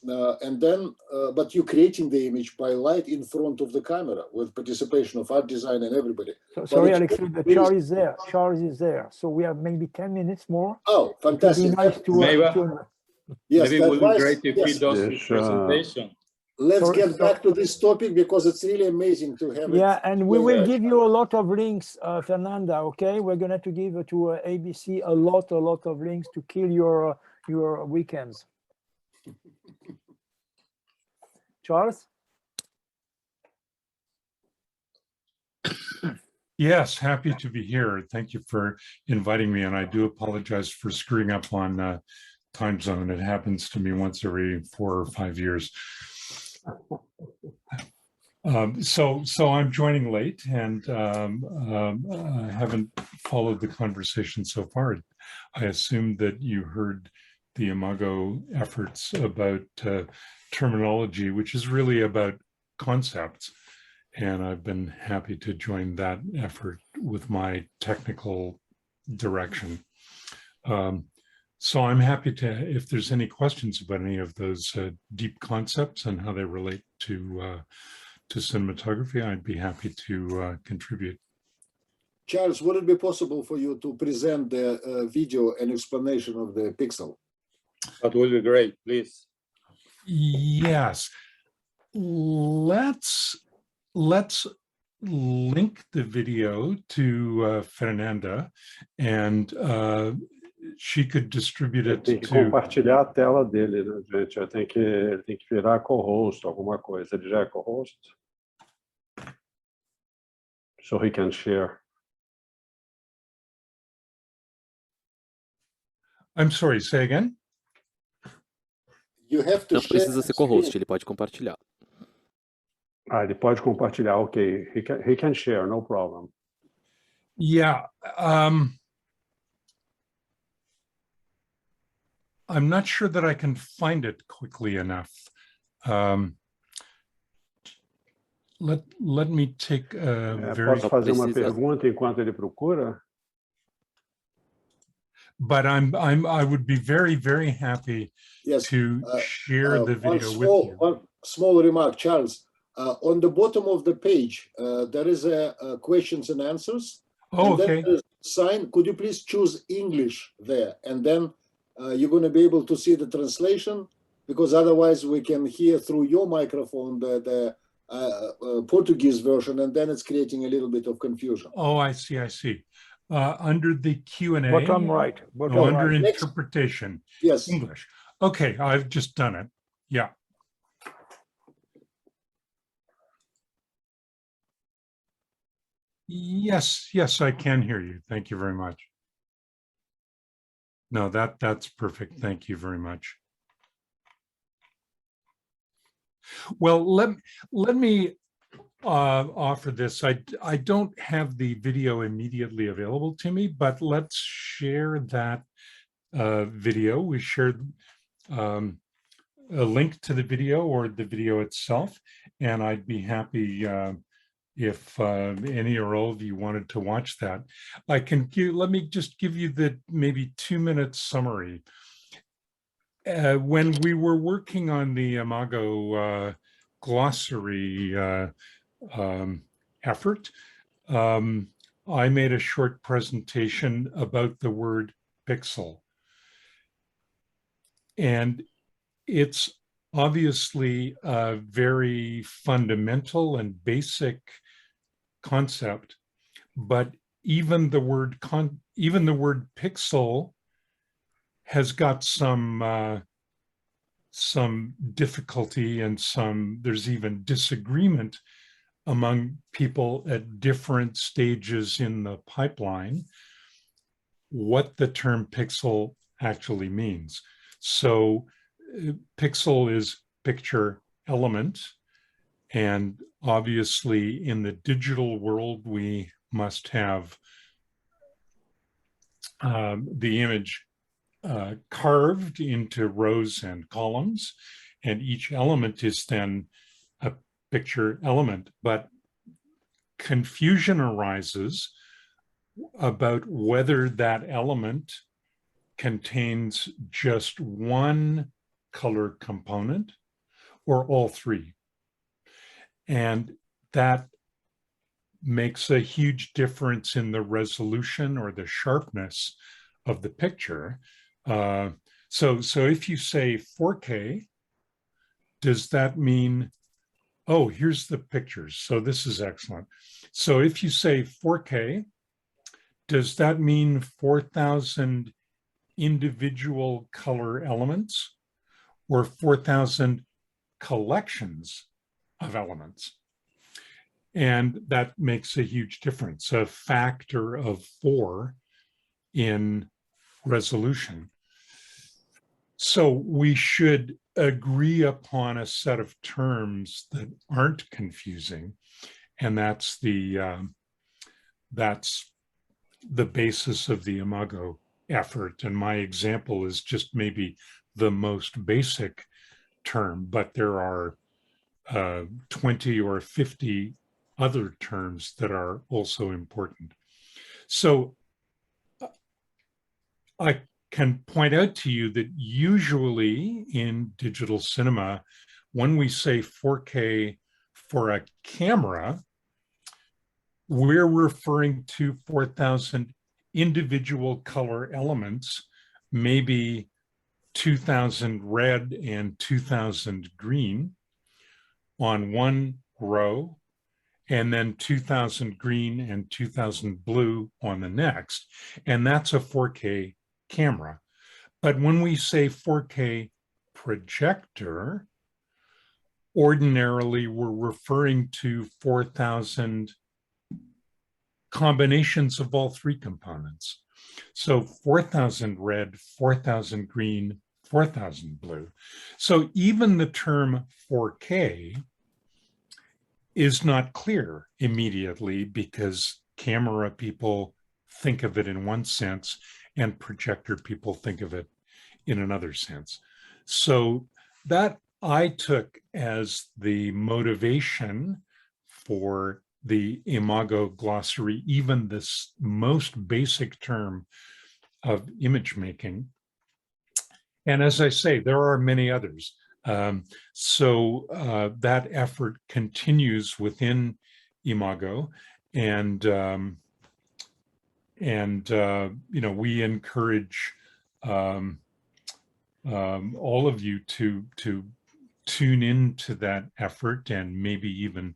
and then but you're creating the image by light in front of the camera with participation of art design and everybody. So, sorry, Aleksej, but Charles is there. Charles is there. So we have maybe 10 minutes more. Oh, fantastic! Nice yes, maybe it would be great if he does his presentation. Let's get back to this topic because it's really amazing to have it. Yeah, and we will give you a lot of links, Fernanda, okay? We're going to give to ABC a lot of links to kill your weekends. Charles? Yes, happy to be here. Thank you for inviting me, and I do apologize for screwing up on time zone. It happens to me once every 4 or 5 years. So I'm joining late, and I haven't followed the conversation so far. I assumed that you heard the Imago efforts about terminology, which is really about concepts. And I've been happy to join that effort with my technical direction. So I'm happy to, if there's any questions about any of those deep concepts and how they relate to cinematography, I'd be happy to contribute. Charles, would it be possible for you to present the video and explanation of the pixel? That would be great, please. Yes. Let's link the video to Fernanda, and she could distribute it Tem que compartilhar a tela dele, né, gente? Ele tem que virar co-host, alguma coisa. Ele já é co-host? So he can share. I'm sorry, say again? You have to Não precisa ser co-host, ele pode compartilhar. Ah, ele pode compartilhar, ok. He can share, no problem. Yeah. I'm not sure that I can find it quickly enough. Let me take a very... Posso fazer uma pergunta enquanto ele procura? But I would be very, very happy to share the video with you. One small remark, Charles. On the bottom of the page, there is a questions and answers. Oh, and okay. Then sign. Could you please choose English there, and then you're going to be able to see the translation, because otherwise we can hear through your microphone the Portuguese version, and then it's creating a little bit of confusion. Oh, I see. I see. Under the Q&A, bottom right, under interpretation, yes, English. Okay, I've just done it. Yeah. Yes, yes, I can hear you. Thank you very much. No, that's perfect. Thank you very much. Well, let me offer this. I don't have the video immediately available to me, but let's share that video. We shared a link to the video or the video itself, and I'd be happy if any or all of you wanted to watch that. Let me just give you the maybe 2-minute summary. When we were working on the Imago glossary effort, I made a short presentation about the word pixel. And it's obviously a very fundamental and basic concept, but even the word pixel has got some difficulty and there's even disagreement among people at different stages in the pipeline what the term pixel actually means. So pixel is picture element, and obviously in the digital world we must have the image carved into rows and columns, and each element is then a picture element. But confusion arises about whether that element contains just one color component or all three. And that makes a huge difference in the resolution or the sharpness of the picture. So if you say 4K, does that mean, oh, here's the pictures. So this is excellent. So if you say 4K, does that mean 4,000 individual color elements or 4,000 collections of elements? And that makes a huge difference, a factor of 4 in resolution. So we should agree upon a set of terms that aren't confusing, and that's the basis of the Imago effort. And my example is just maybe the most basic term, but there are 20 or 50 other terms that are also important. So I can point out to you that usually in digital cinema, when we say 4K for a camera, we're referring to 4,000 individual color elements, maybe 2,000 red and 2,000 green on one row, and then 2,000 green and 2,000 blue on the next. And that's a 4K camera. But when we say 4K projector, ordinarily we're referring to 4,000 combinations of all three components. So 4,000 red, 4,000 green, 4,000 blue. So even the term 4K is not clear immediately because camera people think of it in one sense and projector people think of it in another sense. So that I took as the motivation for the Imago glossary, even this most basic term of image making. And as I say, there are many others. So that effort continues within Imago, and you know, we encourage all of you to tune into that effort and maybe even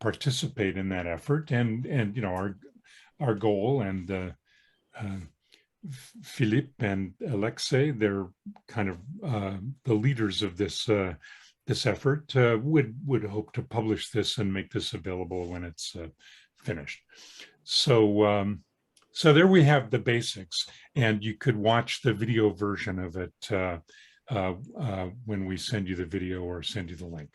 participate in that effort. And you know, our goal and Philippe and Aleksej, they're kind of the leaders of this this effort, would hope to publish this and make this available when it's finished. So so there we have the basics, and you could watch the video version of it when we send you the video or send you the link.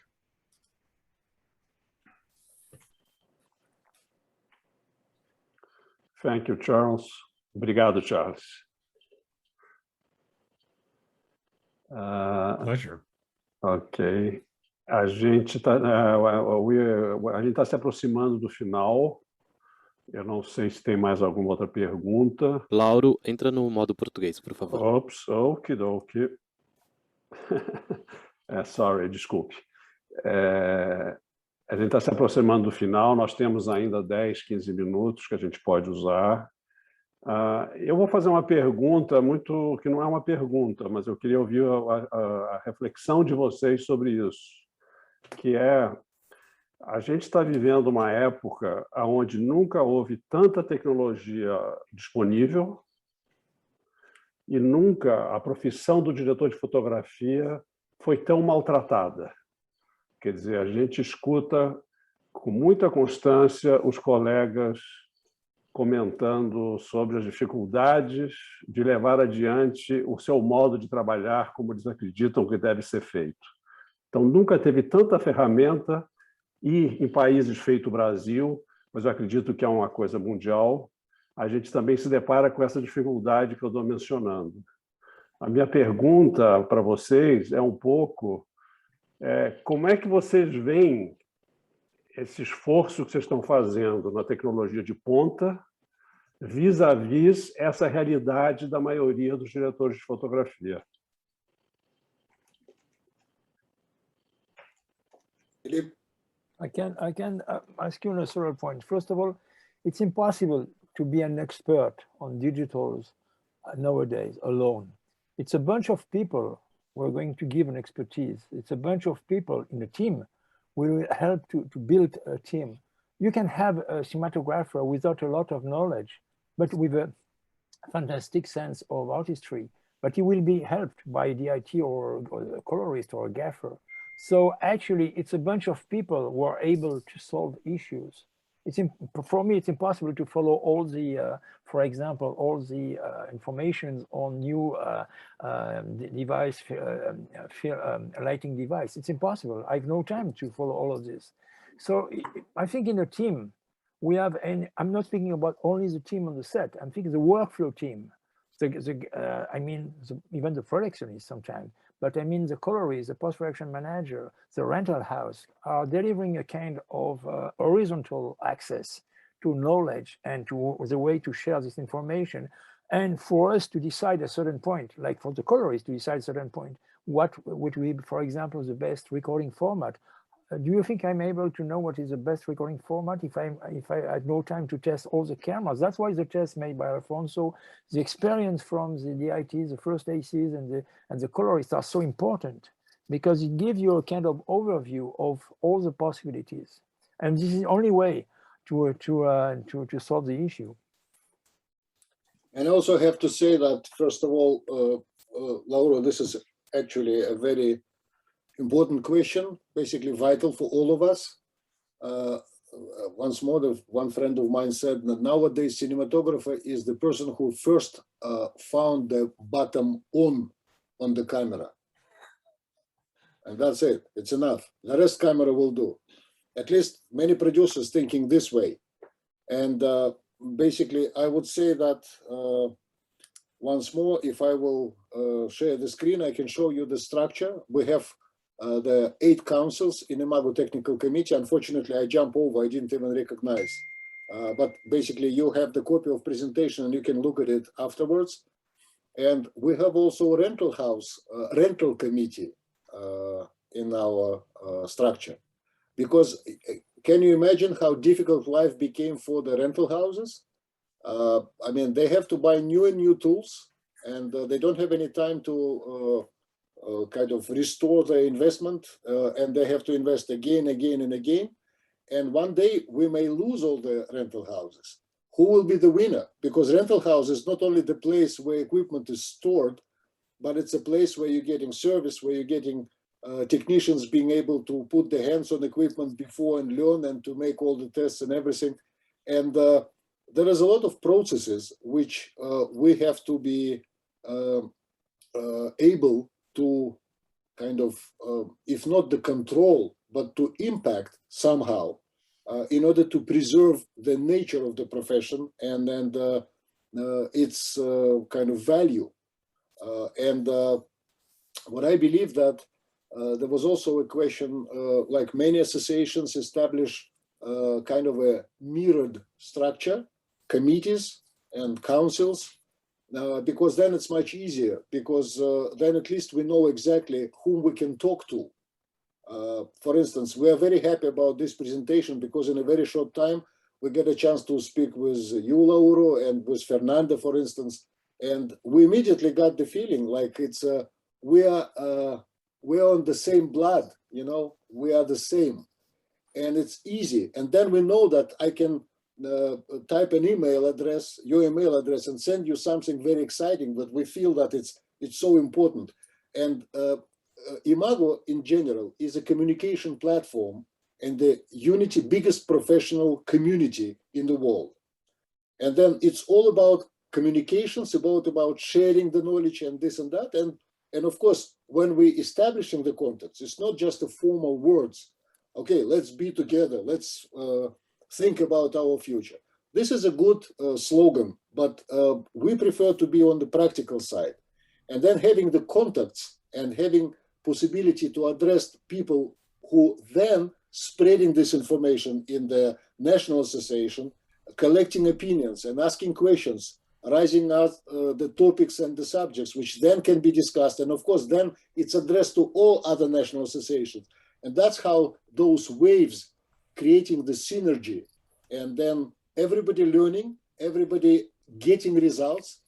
Thank you, Charles. Obrigado, Charles. Pleasure. Ok. A gente está se aproximando do final. Eu não sei se tem mais alguma outra pergunta. Lauro, entra no modo português, por favor. Ops, okidoki. Sorry, desculpe. A gente está se aproximando do final, nós temos ainda 10, 15 minutos que a gente pode usar. Eu vou fazer uma pergunta que não é uma pergunta, mas eu queria ouvir a reflexão de vocês sobre isso, que é: a gente está vivendo uma época onde nunca houve tanta tecnologia disponível e nunca a profissão do diretor de fotografia foi tão maltratada. Quer dizer, a gente escuta com muita constância os colegas comentando sobre as dificuldades de levar adiante o seu modo de trabalhar como eles acreditam que deve ser feito. Então, nunca teve tanta ferramenta, e em países feito o Brasil, mas eu acredito que é uma coisa mundial, a gente também se depara com essa dificuldade que eu estou mencionando. A minha pergunta para vocês é um pouco como é que vocês veem esse esforço que vocês estão fazendo na tecnologia de ponta vis-à-vis essa realidade da maioria dos diretores de fotografia. Philippe? I can ask you on several points. First of all, it's impossible to be an expert on digitals nowadays alone. It's a bunch of people who are going to give an expertise. It's a bunch of people in a team. We will help to build a team. You can have a cinematographer without a lot of knowledge, but with a fantastic sense of artistry. But he will be helped by the IT or a colorist or a gaffer. So actually, it's a bunch of people who are able to solve issues. For me, it's impossible to follow all the, for example, all the information on new device, lighting device. It's impossible. I have no time to follow all of this. So I think in a team, we have, and I'm not speaking about only the team on the set. I'm thinking the workflow team. Even the productionist sometimes. But I mean the colorist, the post-production manager, the rental house are delivering a kind of horizontal access to knowledge and to the way to share this information. And for us to decide a certain point, like for the colorist to decide a certain point, what would be, for example, the best recording format? Do you think I'm able to know what is the best recording format if I had no time to test all the cameras? That's why the test made by Alfonso, the experience from the DITs, the first ACs, and the colorists are so important because it gives you a kind of overview of all the possibilities, and this is the only way to solve the issue. And I also have to say that, first of all, Lauro, this is actually a very important question, basically vital for all of us. Once more, one friend of mine said that nowadays cinematographer is the person who first found the button on the camera. And that's it, it's enough. The rest camera will do. At least many producers thinking this way. And basically, I would say that once more, if I will share the screen, I can show you the structure. We have the 8 councils in Imago Technical Committee. Unfortunately, I jumped over, I didn't even recognize. But basically, you have the copy of presentation and you can look at it afterwards. And we have also a rental house, rental committee in our structure. Because can you imagine how difficult life became for the rental houses? I mean, they have to buy new and new tools, and they don't have any time to kind of restore the investment, and they have to invest again, again, and again. And one day we may lose all the rental houses. who will be the winner? Because rental house is not only the place where equipment is stored, but it's a place where you're getting service, where you're getting technicians being able to put their hands on equipment before and learn and to make all the tests and everything. And there is a lot of processes which we have to be able to kind of, if not the control, but to impact somehow in order to preserve the nature of the profession and its kind of value. And what I believe that there was also a question, like many associations establish kind of a mirrored structure, committees and councils, because then it's much easier, because then at least we know exactly whom we can talk to. For instance, we are very happy about this presentation because in a very short time, we get a chance to speak with you, Lauro, and with Fernando, for instance, and we immediately got the feeling like it's we're on the same blood, you know, we are the same, and it's easy. And then we know that I can type an email address, your email address, and send you something very exciting, but we feel that it's so important. And Imago in general is a communication platform and the biggest professional community in the world. And then it's all about communications, about sharing the knowledge and this and that. And of course, when we establishing the context, it's not just the formal words. Okay, let's be together. Let's think about our future. This is a good slogan, but we prefer to be on the practical side. And then having the contacts and having possibility to address people who then spreading this information in the National Association, collecting opinions and asking questions, rising out the topics and the subjects, which then can be discussed. And of course, then it's addressed to all other national associations. And that's how those waves creating the synergy, and then everybody learning, everybody getting results.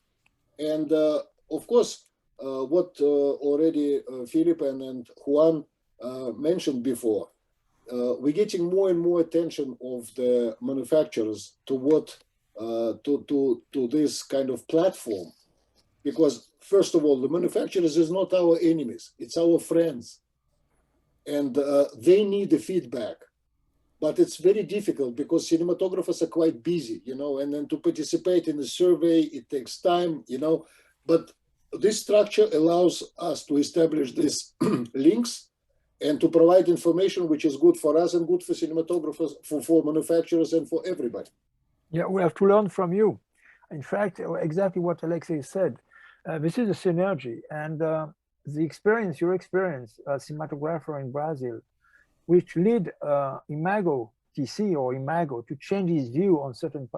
And of course, what already Philippe and Juan mentioned before, we're getting more and more attention of the manufacturers to what to this kind of platform, because first of all, the manufacturers is not our enemies, it's our friends, and they need the feedback. But it's very difficult because cinematographers are quite busy, you know, and then to participate in the survey, it takes time, you know, but this structure allows us to establish these links and to provide information which is good for us and good for cinematographers, for manufacturers, and for everybody. Yeah, we have to learn from you. In fact, exactly what Aleksej said. This is a synergy, and the experience, your experience, cinematographer in Brazil, which led Imago TC or Imago to change his view on certain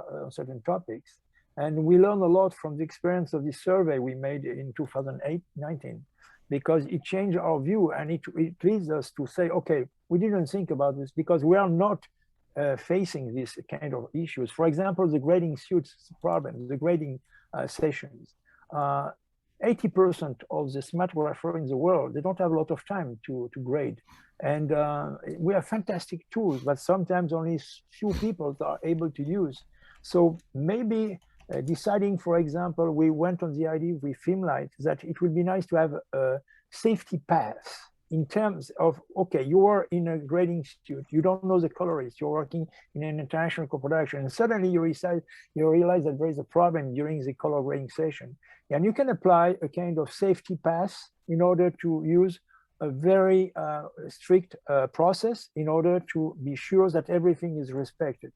topics. And we learned a lot from the experience of this survey we made in 2019, because it changed our view, and it leads us to say, okay, we didn't think about this because we are not facing this kind of issues. For example, the grading suits problem, the grading sessions. 80% of the cinematographers in the world, they don't have a lot of time to grade. And we have fantastic tools, but sometimes only few people are able to use. So maybe deciding, for example, we went on the idea with Filmlight that it would be nice to have a safety path in terms of, okay, you are in a grading institute, you don't know the colorist, you're working in an international co-production, and suddenly you realize that there is a problem during the color grading session. And you can apply a kind of safety path in order to use a very strict process in order to be sure that everything is respected.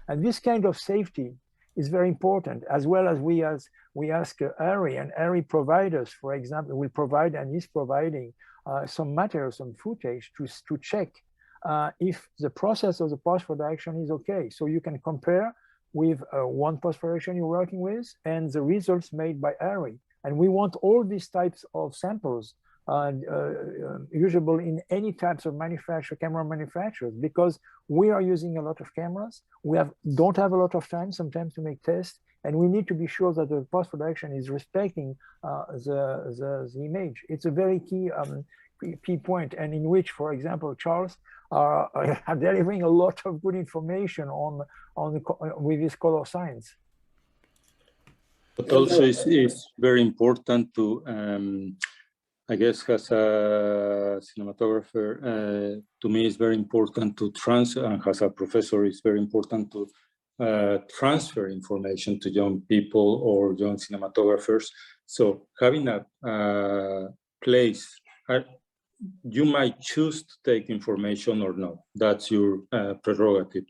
And this kind of safety is very important, as well as we ask ARI, and ARI providers, for example, will provide and is providing some material, some footage to check if the process of the post-production is okay. So you can compare with one post-production you're working with and the results made by ARI. And we want all these types of samples usable in any types of camera manufacturers, because we are using a lot of cameras. We don't have a lot of time sometimes to make tests, and we need to be sure that the post-production is respecting the image. It's a very key point, and in which, for example, Charles are delivering a lot of good information with his color science. But also it's very important to, I guess as a cinematographer, to me it's very important to and as a professor it's very important to transfer information to young people or young cinematographers. So having a place, you might choose to take information or not, that's your prerogative.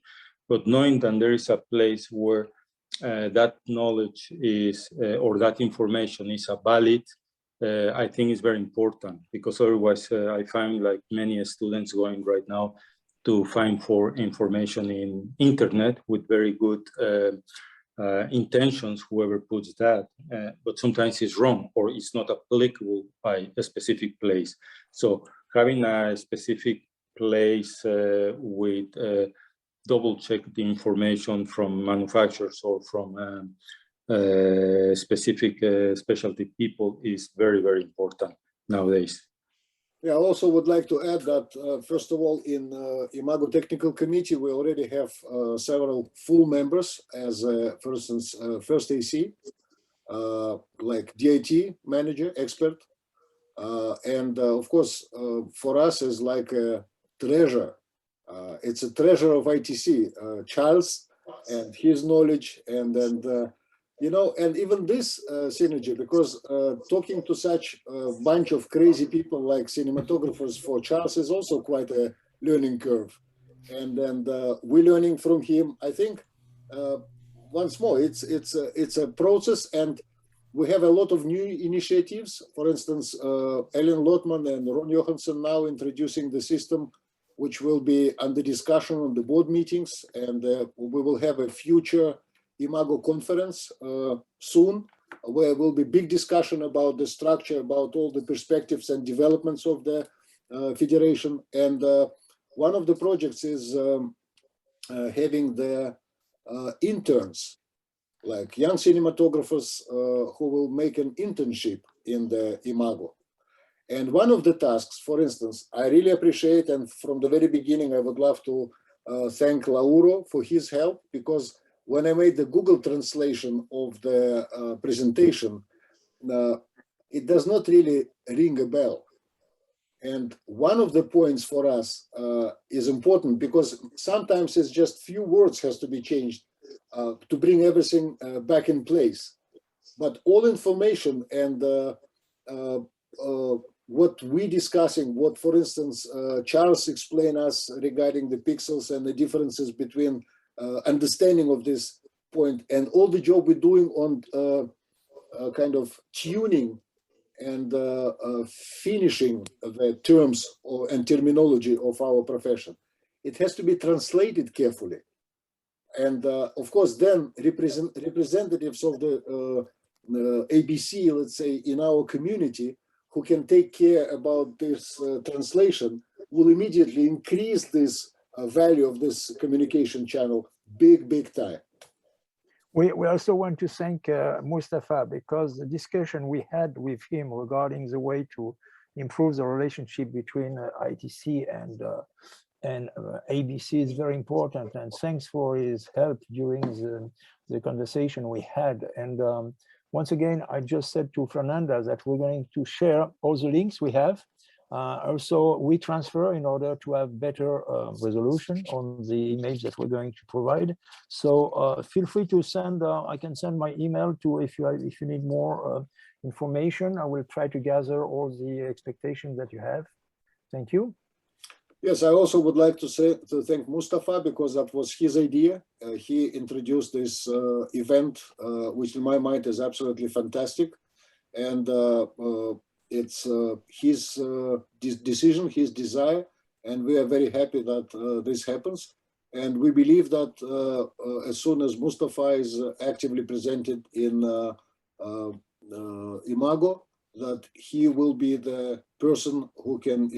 But knowing that there is a place where that knowledge is, or that information is a valid, I think is very important, because otherwise I find like many students going right now to find for information in internet with very good intentions, whoever puts that, but sometimes it's wrong or it's not applicable by a specific place. So having a specific place with double check the information from manufacturers or from specific specialty people is very, very important nowadays. Yeah, I also would like to add that, first of all, in Imago Technical Committee, we already have several full members as, for instance, first AC, like DIT manager, expert. And of course, for us is like a treasure. It's a treasure of ITC, Charles and his knowledge, and you know, and even this synergy, because talking to such a bunch of crazy people like cinematographers for Charles is also quite a learning curve. And we're learning from him. I think once more, it's a process, and we have a lot of new initiatives. For instance, Ellen Lotman and Ron Johansson now introducing the system, which will be under discussion on the board meetings, and we will have a future Imago conference soon, where will be big discussion about the structure, about all the perspectives and developments of the federation. And one of the projects is having the interns, like young cinematographers who will make an internship in the Imago. And one of the tasks, for instance, I really appreciate, and from the very beginning, I would love to thank Lauro for his help, because when I made the Google translation of the presentation, it does not really ring a bell. And one of the points for us is important, because sometimes it's just few words has to be changed to bring everything back in place. But all information and what we discussing, what, for instance, Charles explained us regarding the pixels and the differences between understanding of this point, and all the job we're doing on kind of tuning and finishing the terms and terminology of our profession. It has to be translated carefully. And of course, then representatives of the ABC, let's say, in our community, who can take care about this translation, will immediately increase this value of this communication channel big time. We also want to thank Mustafa, because the discussion we had with him regarding the way to improve the relationship between ITC and ABC is very important. And thanks for his help during the conversation we had. And once again, I just said to Fernandez that we're going to share all the links we have. Also, we transfer in order to have better resolution on the image that we're going to provide. So feel free to send, I can send my email to if you need more information. I will try to gather all the expectations that you have. Thank you. Yes, I also would like to thank Mustafa, because that was his idea. He introduced this event, which in my mind is absolutely fantastic. And it's his decision, his desire, and we are very happy that this happens. And we believe that as soon as Mustafa is actively presented in Imago, that he will be the person who can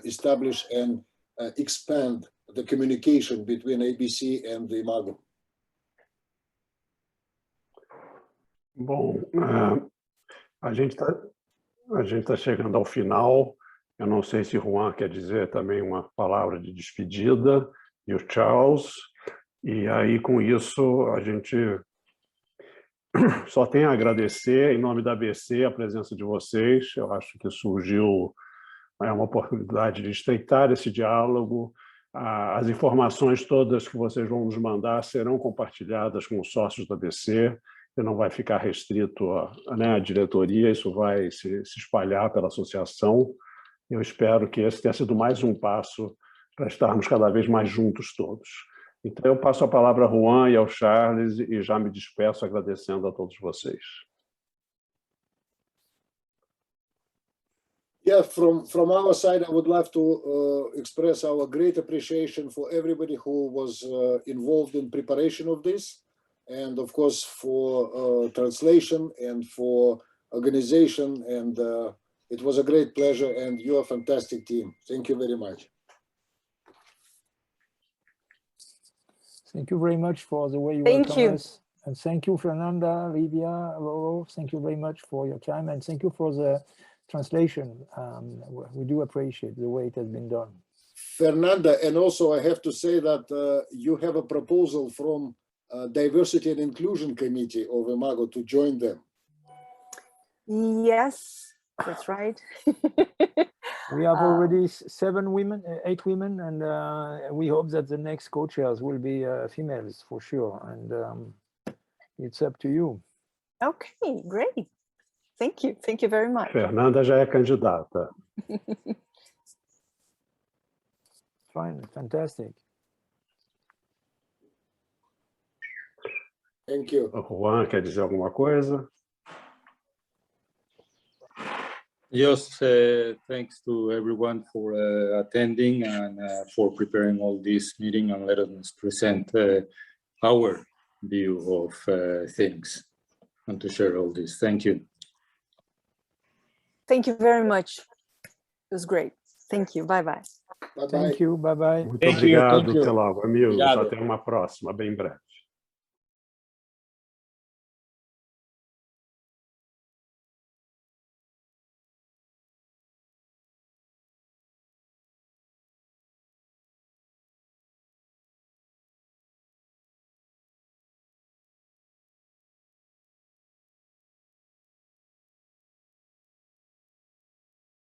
establish and expand the communication between ABC and the Imago. Bom, a gente está chegando ao final. Eu não sei se Juan quer dizer também uma palavra de despedida, e o Charles. E aí, com isso, a gente só tenho a agradecer, em nome da ABC, a presença de vocês. Eu acho que surgiu uma oportunidade de estreitar esse diálogo. As informações todas que vocês vão nos mandar serão compartilhadas com os sócios da ABC, e não vai ficar restrito à diretoria, isso vai se espalhar pela associação. Eu espero que esse tenha sido mais um passo para estarmos cada vez mais juntos todos. Então, eu passo a palavra ao Juan e ao Charles e já me despeço agradecendo a todos vocês. Yeah, from our side, I would love to express our great appreciation for everybody who was involved in preparation of this, and of course for translation and for organization. And it was a great pleasure, and you're a fantastic team. Thank you very much. Thank you very much for the way you welcome us. And thank you, Fernanda, Livia, Lauro. Thank you very much for your time, and thank you for the translation. We do appreciate the way it has been done. Fernanda, and also I have to say that you have a proposal from Diversity and Inclusion Committee of Imago to join them. Yes, that's right. We have already 8 women, and we hope that the next co-chairs will be females for sure. And it's up to you. Okay, great. Thank you. Thank you very much. Fernanda já é candidata. Fine, fantastic. Thank you. O Juan quer dizer alguma coisa? Just thanks to everyone for attending and for preparing all this meeting and letting us present our view of things and to share all this. Thank you. Thank you very much. It was great. Thank you. Bye-bye. Bye-bye. Thank you. Bye-bye. Muito obrigado, thank you. até logo, amigos. Obrigado. Até uma próxima, bem breve.